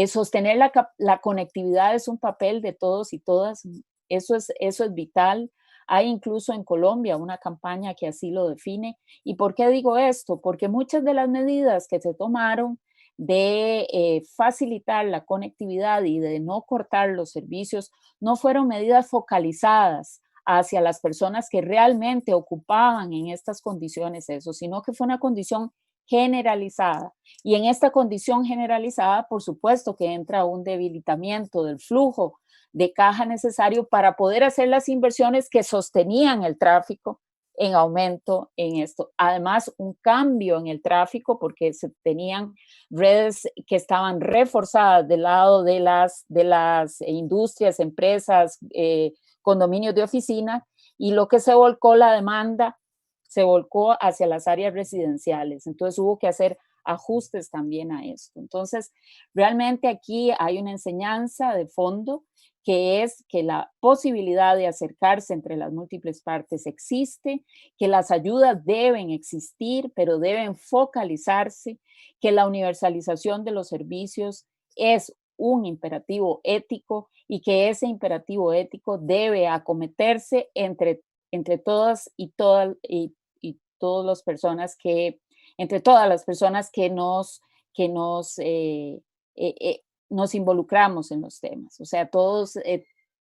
Sostener la conectividad es un papel de todos y todas, eso es vital. Hay incluso en Colombia una campaña que así lo define. ¿Y por qué digo esto? Porque muchas de las medidas que se tomaron de facilitar la conectividad y de no cortar los servicios no fueron medidas focalizadas hacia las personas que realmente ocupaban en estas condiciones eso, sino que fue una condición generalizada. Y en esta condición generalizada, por supuesto que entra un debilitamiento del flujo de caja necesario para poder hacer las inversiones que sostenían el tráfico en aumento en esto. Además, un cambio en el tráfico porque se tenían redes que estaban reforzadas del lado de las industrias, empresas, condominios de oficina, y lo que se volcó la demanda se volcó hacia las áreas residenciales. Entonces hubo que hacer ajustes también a esto. Entonces, realmente aquí hay una enseñanza de fondo, que es que la posibilidad de acercarse entre las múltiples partes existe, que las ayudas deben existir, pero deben focalizarse, que la universalización de los servicios es un imperativo ético y que ese imperativo ético debe acometerse entre todas y todas las personas que nos involucramos en los temas. O sea, todos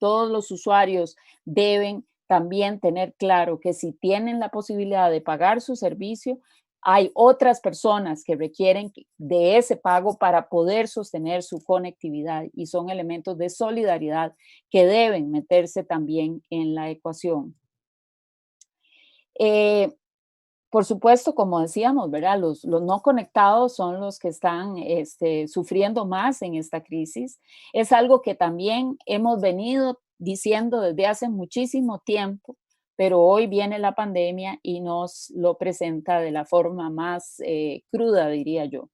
los usuarios deben también tener claro que si tienen la posibilidad de pagar su servicio, hay otras personas que requieren de ese pago para poder sostener su conectividad, y son elementos de solidaridad que deben meterse también en la ecuación. Por supuesto, como decíamos, ¿verdad? Los no conectados son los que están sufriendo más en esta crisis. Es algo que también hemos venido diciendo desde hace muchísimo tiempo, pero hoy viene la pandemia y nos lo presenta de la forma más cruda, diría yo.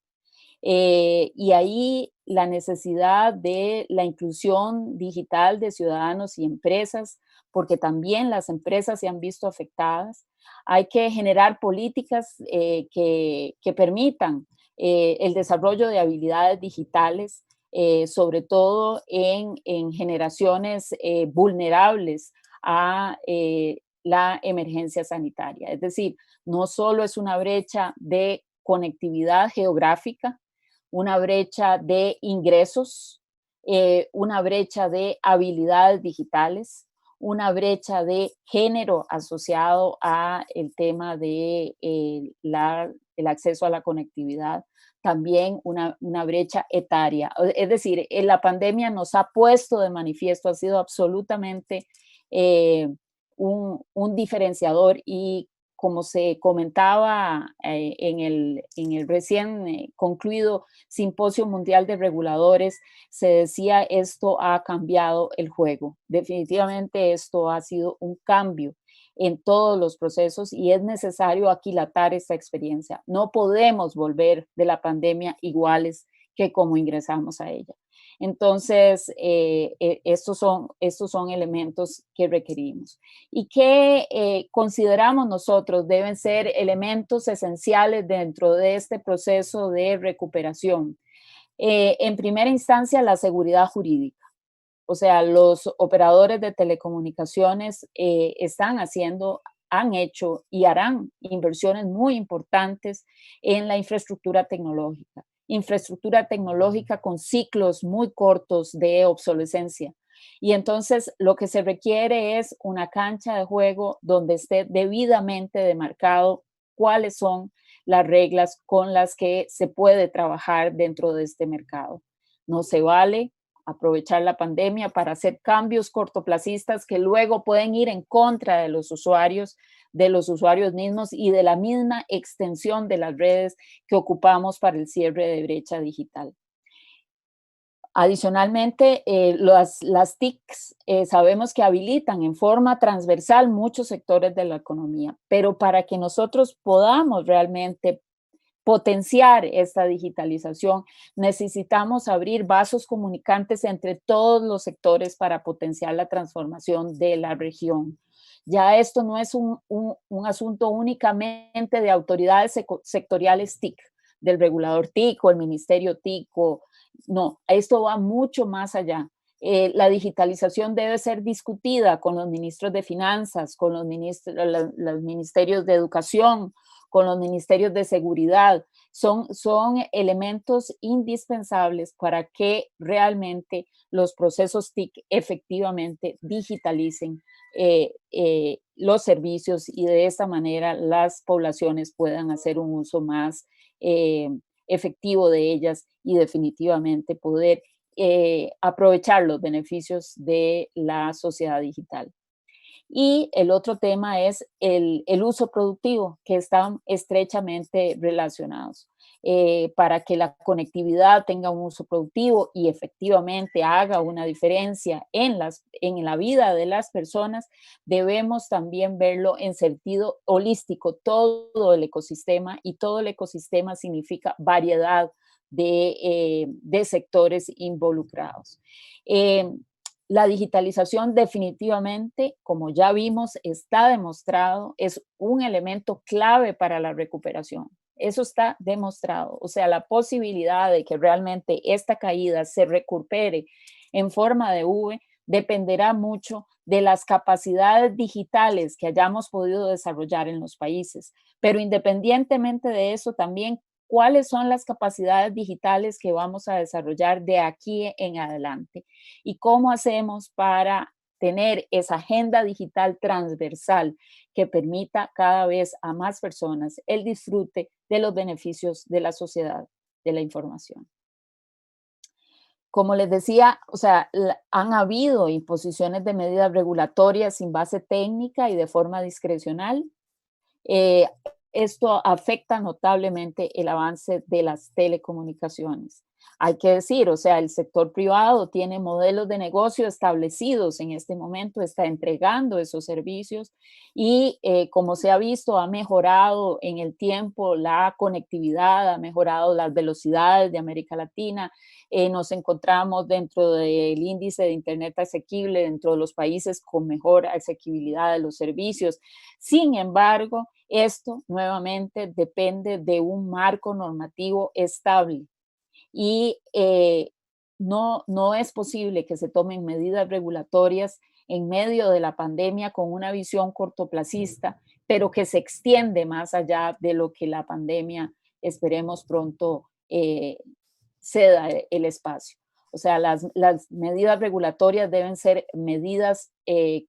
Y ahí la necesidad de la inclusión digital de ciudadanos y empresas, porque también las empresas se han visto afectadas. Hay que generar políticas que permitan el desarrollo de habilidades digitales, sobre todo en generaciones vulnerables a la emergencia sanitaria. Es decir, no solo es una brecha de conectividad geográfica, una brecha de ingresos, una brecha de habilidades digitales, una brecha de género asociado a el tema de el acceso a la conectividad, también una brecha etaria. Es decir, la pandemia nos ha puesto de manifiesto, ha sido absolutamente un diferenciador, y como se comentaba en el recién concluido Simposio Mundial de Reguladores, se decía, esto ha cambiado el juego. Definitivamente esto ha sido un cambio en todos los procesos y es necesario aquilatar esta experiencia. No podemos volver de la pandemia iguales que como ingresamos a ella. Entonces, estos son elementos que requerimos y que consideramos nosotros deben ser elementos esenciales dentro de este proceso de recuperación. En primera instancia, la seguridad jurídica. O sea, los operadores de telecomunicaciones han hecho y harán inversiones muy importantes en la infraestructura tecnológica con ciclos muy cortos de obsolescencia. Y entonces lo que se requiere es una cancha de juego donde esté debidamente demarcado cuáles son las reglas con las que se puede trabajar dentro de este mercado. No se vale aprovechar la pandemia para hacer cambios cortoplacistas que luego pueden ir en contra de los usuarios mismos y de la misma extensión de las redes que ocupamos para el cierre de brecha digital. Adicionalmente, las TICs sabemos que habilitan en forma transversal muchos sectores de la economía, pero para que nosotros podamos realmente potenciar esta digitalización, necesitamos abrir vasos comunicantes entre todos los sectores para potenciar la transformación de la región. Ya esto no es un asunto únicamente de autoridades sectoriales TIC, del regulador TIC o el ministerio TIC, no, esto va mucho más allá. La digitalización debe ser discutida con los ministros de finanzas, con los ministerios de educación, con los ministerios de seguridad. Son elementos indispensables para que realmente los procesos TIC efectivamente digitalicen los servicios y de esta manera las poblaciones puedan hacer un uso más efectivo de ellas y definitivamente poder aprovechar los beneficios de la sociedad digital. Y el otro tema es el uso productivo, que están estrechamente relacionados. Para que la conectividad tenga un uso productivo y efectivamente haga una diferencia en la vida de las personas, debemos también verlo en sentido holístico, todo el ecosistema, y todo el ecosistema significa variedad de sectores involucrados. La digitalización definitivamente, como ya vimos, está demostrado, es un elemento clave para la recuperación. Eso está demostrado. O sea, la posibilidad de que realmente esta caída se recupere en forma de V dependerá mucho de las capacidades digitales que hayamos podido desarrollar en los países. Pero independientemente de eso, también cuáles son las capacidades digitales que vamos a desarrollar de aquí en adelante y cómo hacemos para tener esa agenda digital transversal que permita cada vez a más personas el disfrute de los beneficios de la sociedad de la información. Como les decía, o sea, han habido imposiciones de medidas regulatorias sin base técnica y de forma discrecional. Esto afecta notablemente el avance de las telecomunicaciones. Hay que decir, o sea, el sector privado tiene modelos de negocio establecidos en este momento, está entregando esos servicios y como se ha visto, ha mejorado en el tiempo la conectividad, ha mejorado las velocidades de América Latina. Nos encontramos dentro del índice de Internet asequible, dentro de los países con mejor asequibilidad de los servicios. Sin embargo, esto nuevamente depende de un marco normativo estable y no es posible que se tomen medidas regulatorias en medio de la pandemia con una visión cortoplacista, pero que se extiende más allá de lo que la pandemia, esperemos pronto, ceda el espacio. O sea, las medidas regulatorias deben ser medidas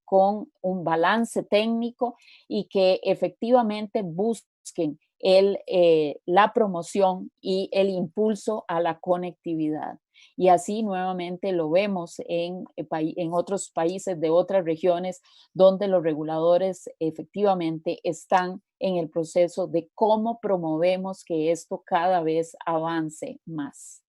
con un balance técnico y que efectivamente busquen la promoción y el impulso a la conectividad. Y así nuevamente lo vemos en otros países de otras regiones donde los reguladores efectivamente están en el proceso de cómo promovemos que esto cada vez avance más.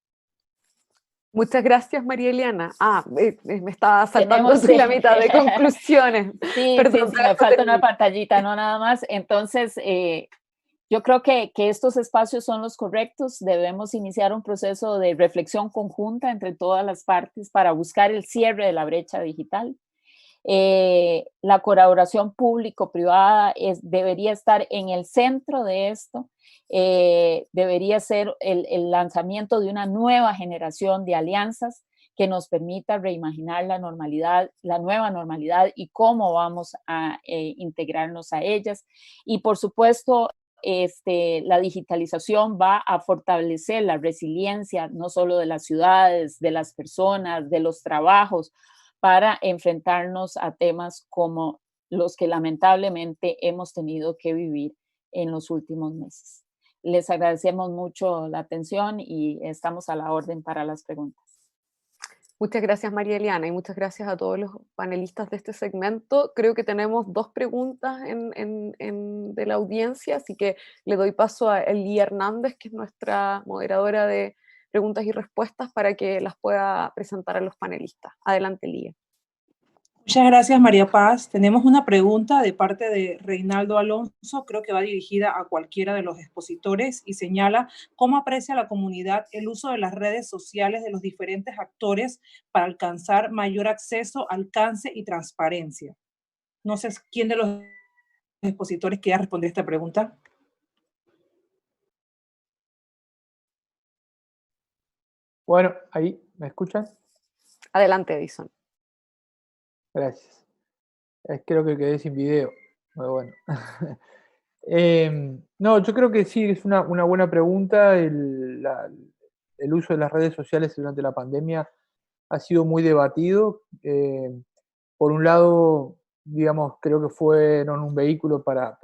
Muchas gracias, María Eliana. Me estaba saltando la mitad de conclusiones. Sí, Perdón, sí, me falta una pantallita, no nada más. Entonces, yo creo que estos espacios son los correctos. Debemos iniciar un proceso de reflexión conjunta entre todas las partes para buscar el cierre de la brecha digital. La colaboración público-privada debería estar en el centro de esto. Debería ser el lanzamiento de una nueva generación de alianzas que nos permita reimaginar la nueva normalidad y cómo vamos a integrarnos a ellas. Y por supuesto, la digitalización va a fortalecer la resiliencia no solo de las ciudades, de las personas, de los trabajos, para enfrentarnos a temas como los que lamentablemente hemos tenido que vivir en los últimos meses. Les agradecemos mucho la atención y estamos a la orden para las preguntas. Muchas gracias, María Eliana, y muchas gracias a todos los panelistas de este segmento. Creo que tenemos 2 preguntas de la audiencia, así que le doy paso a Elía Hernández, que es nuestra moderadora de preguntas y respuestas, para que las pueda presentar a los panelistas. Adelante, Elía. Muchas gracias, María Paz. Tenemos una pregunta de parte de Reinaldo Alonso, creo que va dirigida a cualquiera de los expositores, y señala cómo aprecia la comunidad el uso de las redes sociales de los diferentes actores para alcanzar mayor acceso, alcance y transparencia. No sé quién de los expositores quiera responder esta pregunta. Bueno, ahí, ¿me escuchan? Adelante, Edison. Gracias. Creo que quedé sin video. Muy bueno. No, yo creo que sí, es una buena pregunta. El uso de las redes sociales durante la pandemia ha sido muy debatido. Por un lado, digamos, creo que fueron un vehículo para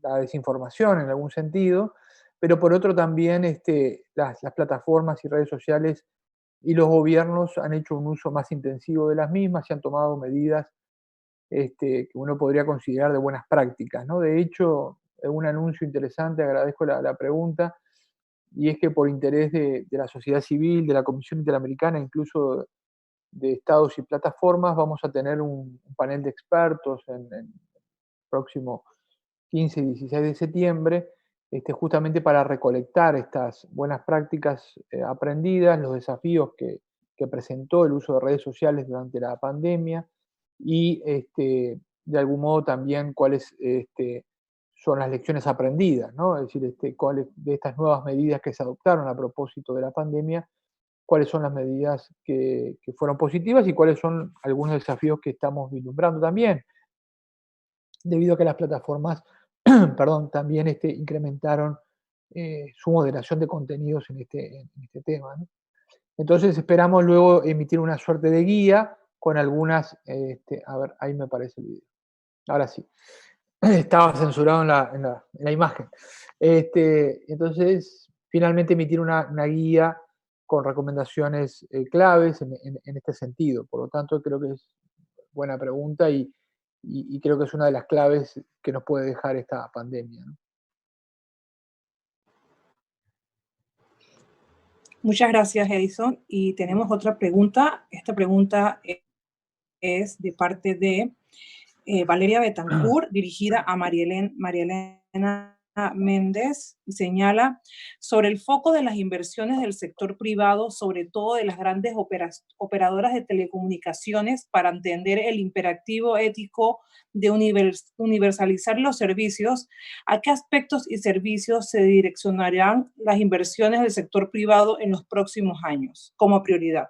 la desinformación en algún sentido, pero por otro también las plataformas y redes sociales y los gobiernos han hecho un uso más intensivo de las mismas y han tomado medidas que uno podría considerar de buenas prácticas, ¿no? De hecho, un anuncio interesante, agradezco la pregunta, y es que por interés de la sociedad civil, de la Comisión Interamericana, incluso de estados y plataformas, vamos a tener un panel de expertos en el próximo 15 y 16 de septiembre, justamente para recolectar estas buenas prácticas aprendidas, los desafíos que presentó el uso de redes sociales durante la pandemia y de algún modo también cuáles son las lecciones aprendidas, ¿no? Es decir, cuáles de estas nuevas medidas que se adoptaron a propósito de la pandemia, cuáles son las medidas que fueron positivas y cuáles son algunos desafíos que estamos vislumbrando también, debido a que las plataformas perdón, también incrementaron su moderación de contenidos en este tema, ¿no? Entonces esperamos luego emitir una suerte de guía con algunas, a ver, ahí me aparece el video. Ahora sí. Estaba censurado en la imagen. Entonces, finalmente emitir una guía con recomendaciones claves en este sentido. Por lo tanto, creo que es buena pregunta y creo que es una de las claves que nos puede dejar esta pandemia, ¿no? Muchas gracias, Edison. Y tenemos otra pregunta. Esta pregunta es de parte de Valeria Betancourt, dirigida a María Elena Méndez, y señala sobre el foco de las inversiones del sector privado, sobre todo de las grandes operadoras de telecomunicaciones, para entender el imperativo ético de universalizar los servicios. ¿A qué aspectos y servicios se direccionarán las inversiones del sector privado en los próximos años como prioridad?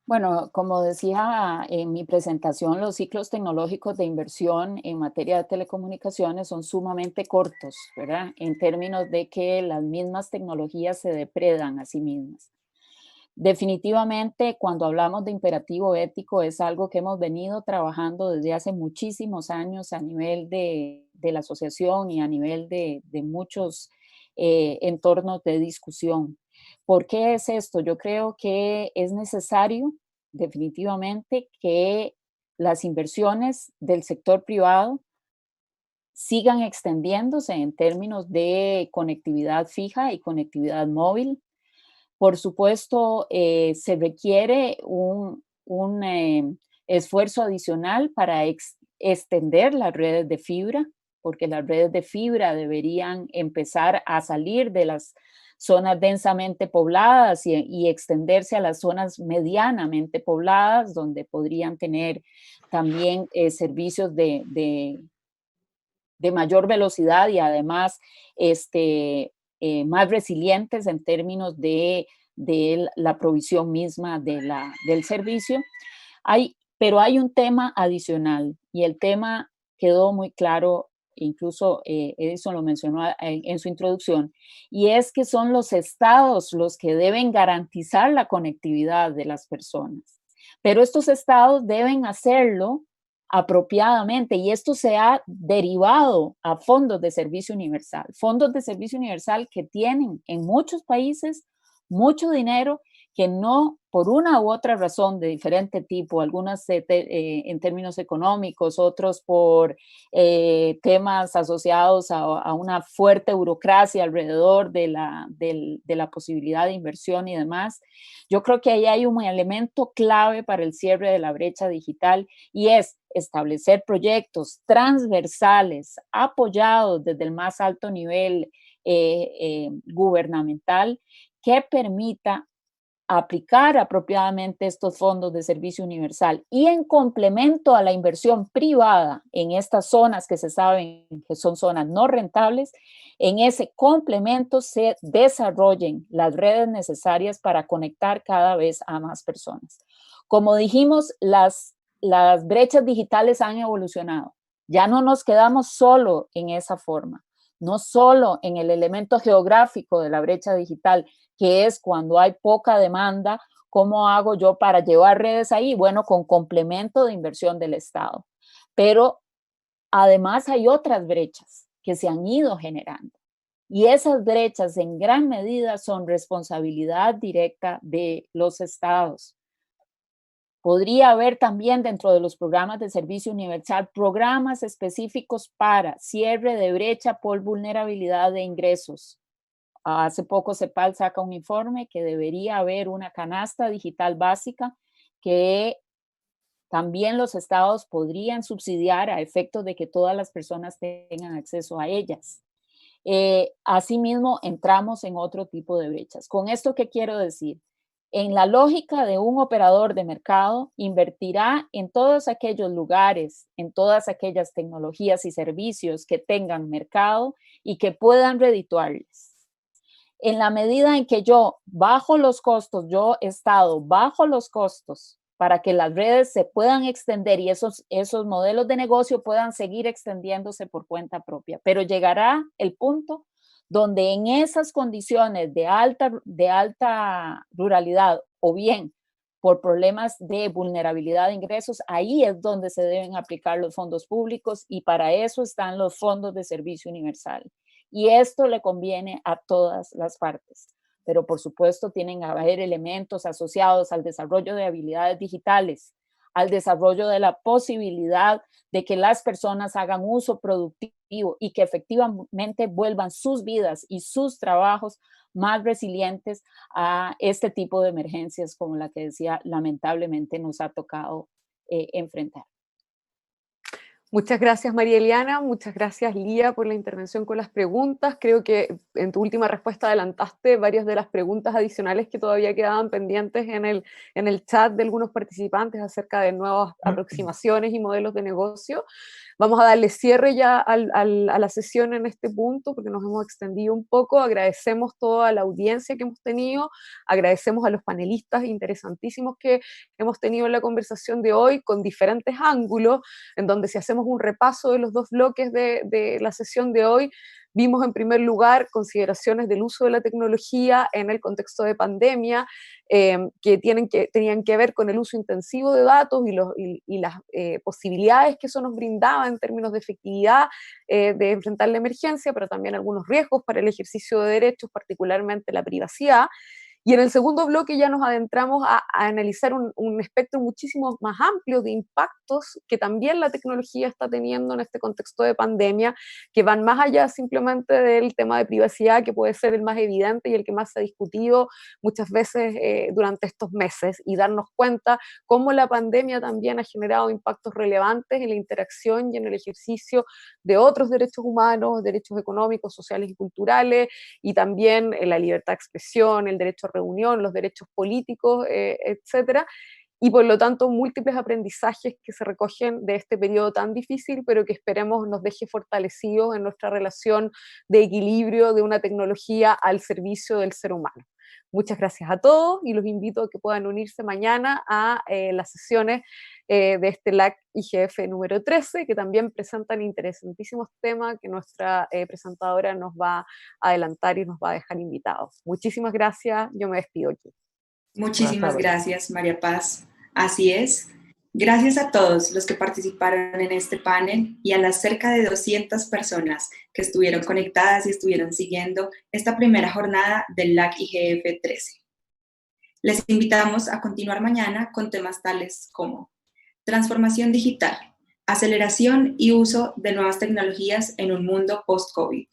Bueno, como decía en mi presentación, los ciclos tecnológicos de inversión en materia de telecomunicaciones son sumamente cortos, ¿verdad? En términos de que las mismas tecnologías se depredan a sí mismas. Definitivamente, cuando hablamos de imperativo ético, es algo que hemos venido trabajando desde hace muchísimos años a nivel de la asociación y a nivel de muchos entornos de discusión. ¿Por qué es esto? Yo creo que es necesario, definitivamente, que las inversiones del sector privado sigan extendiéndose en términos de conectividad fija y conectividad móvil. Por supuesto, se requiere un esfuerzo adicional para extender las redes de fibra, porque las redes de fibra deberían empezar a salir de las zonas densamente pobladas y extenderse a las zonas medianamente pobladas, donde podrían tener también servicios de mayor velocidad y además más resilientes en términos de la provisión misma del servicio. Pero hay un tema adicional y el tema quedó muy claro, incluso Edison lo mencionó en su introducción, y es que son los estados los que deben garantizar la conectividad de las personas. Pero estos estados deben hacerlo apropiadamente y esto se ha derivado a fondos de servicio universal que tienen en muchos países mucho dinero que no, por una u otra razón de diferente tipo, algunas en términos económicos, otros por temas asociados a una fuerte burocracia alrededor de la posibilidad de inversión y demás. Yo creo que ahí hay un elemento clave para el cierre de la brecha digital y es establecer proyectos transversales apoyados desde el más alto nivel gubernamental que permita aplicar apropiadamente estos fondos de servicio universal y en complemento a la inversión privada en estas zonas que se saben que son zonas no rentables, en ese complemento se desarrollen las redes necesarias para conectar cada vez a más personas. Como dijimos, las brechas digitales han evolucionado. Ya no nos quedamos solo en esa forma, no solo en el elemento geográfico de la brecha digital, que es cuando hay poca demanda, ¿cómo hago yo para llevar redes ahí? Bueno, con complemento de inversión del Estado. Pero además hay otras brechas que se han ido generando. Y esas brechas en gran medida son responsabilidad directa de los estados. Podría haber también dentro de los programas de servicio universal programas específicos para cierre de brecha por vulnerabilidad de ingresos. Hace poco CEPAL saca un informe que debería haber una canasta digital básica que también los estados podrían subsidiar a efectos de que todas las personas tengan acceso a ellas. Asimismo, entramos en otro tipo de brechas. ¿Con esto qué quiero decir? En la lógica de un operador de mercado, invertirá en todos aquellos lugares, en todas aquellas tecnologías y servicios que tengan mercado y que puedan redituarles. En la medida en que yo bajo los costos, yo Estado bajo los costos para que las redes se puedan extender y esos modelos de negocio puedan seguir extendiéndose por cuenta propia. Pero llegará el punto donde en esas condiciones de alta ruralidad o bien por problemas de vulnerabilidad de ingresos, ahí es donde se deben aplicar los fondos públicos y para eso están los fondos de servicio universal. Y esto le conviene a todas las partes. Pero por supuesto tienen que haber elementos asociados al desarrollo de habilidades digitales, al desarrollo de la posibilidad de que las personas hagan uso productivo y que efectivamente vuelvan sus vidas y sus trabajos más resilientes a este tipo de emergencias como la que decía, lamentablemente nos ha tocado enfrentar. Muchas gracias, María Eliana, muchas gracias, Lía, por la intervención con las preguntas. Creo que en tu última respuesta adelantaste varias de las preguntas adicionales que todavía quedaban pendientes en el chat de algunos participantes acerca de nuevas aproximaciones y modelos de negocio. Vamos a darle cierre ya a la sesión en este punto, porque nos hemos extendido un poco. Agradecemos toda la audiencia que hemos tenido, agradecemos a los panelistas interesantísimos que hemos tenido en la conversación de hoy, con diferentes ángulos, en donde si hacemos un repaso de los dos bloques de la sesión de hoy, vimos en primer lugar consideraciones del uso de la tecnología en el contexto de pandemia, que tenían que ver con el uso intensivo de datos y las posibilidades que eso nos brindaba en términos de efectividad de enfrentar la emergencia, pero también algunos riesgos para el ejercicio de derechos, particularmente la privacidad. Y en el segundo bloque ya nos adentramos a analizar un espectro muchísimo más amplio de impactos que también la tecnología está teniendo en este contexto de pandemia, que van más allá simplemente del tema de privacidad, que puede ser el más evidente y el que más se ha discutido muchas veces durante estos meses, y darnos cuenta cómo la pandemia también ha generado impactos relevantes en la interacción y en el ejercicio de otros derechos humanos, derechos económicos, sociales y culturales, y también la libertad de expresión, el derecho a reunión, los derechos políticos, etcétera, y por lo tanto múltiples aprendizajes que se recogen de este periodo tan difícil, pero que esperemos nos deje fortalecidos en nuestra relación de equilibrio de una tecnología al servicio del ser humano. Muchas gracias a todos y los invito a que puedan unirse mañana a las sesiones de este LAC IGF número 13, que también presentan interesantísimos temas que nuestra presentadora nos va a adelantar y nos va a dejar invitados. Muchísimas gracias, yo me despido aquí. Muchísimas gracias, María Paz. Así es. Gracias a todos los que participaron en este panel y a las cerca de 200 personas que estuvieron conectadas y estuvieron siguiendo esta primera jornada del LAC IGF 13. Les invitamos a continuar mañana con temas tales como transformación digital, aceleración y uso de nuevas tecnologías en un mundo post-COVID,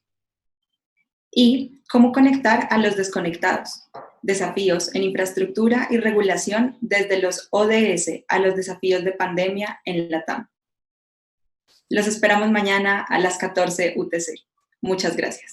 y cómo conectar a los desconectados, desafíos en infraestructura y regulación desde los ODS a los desafíos de pandemia en LATAM. Los esperamos mañana a las 14 UTC. Muchas gracias.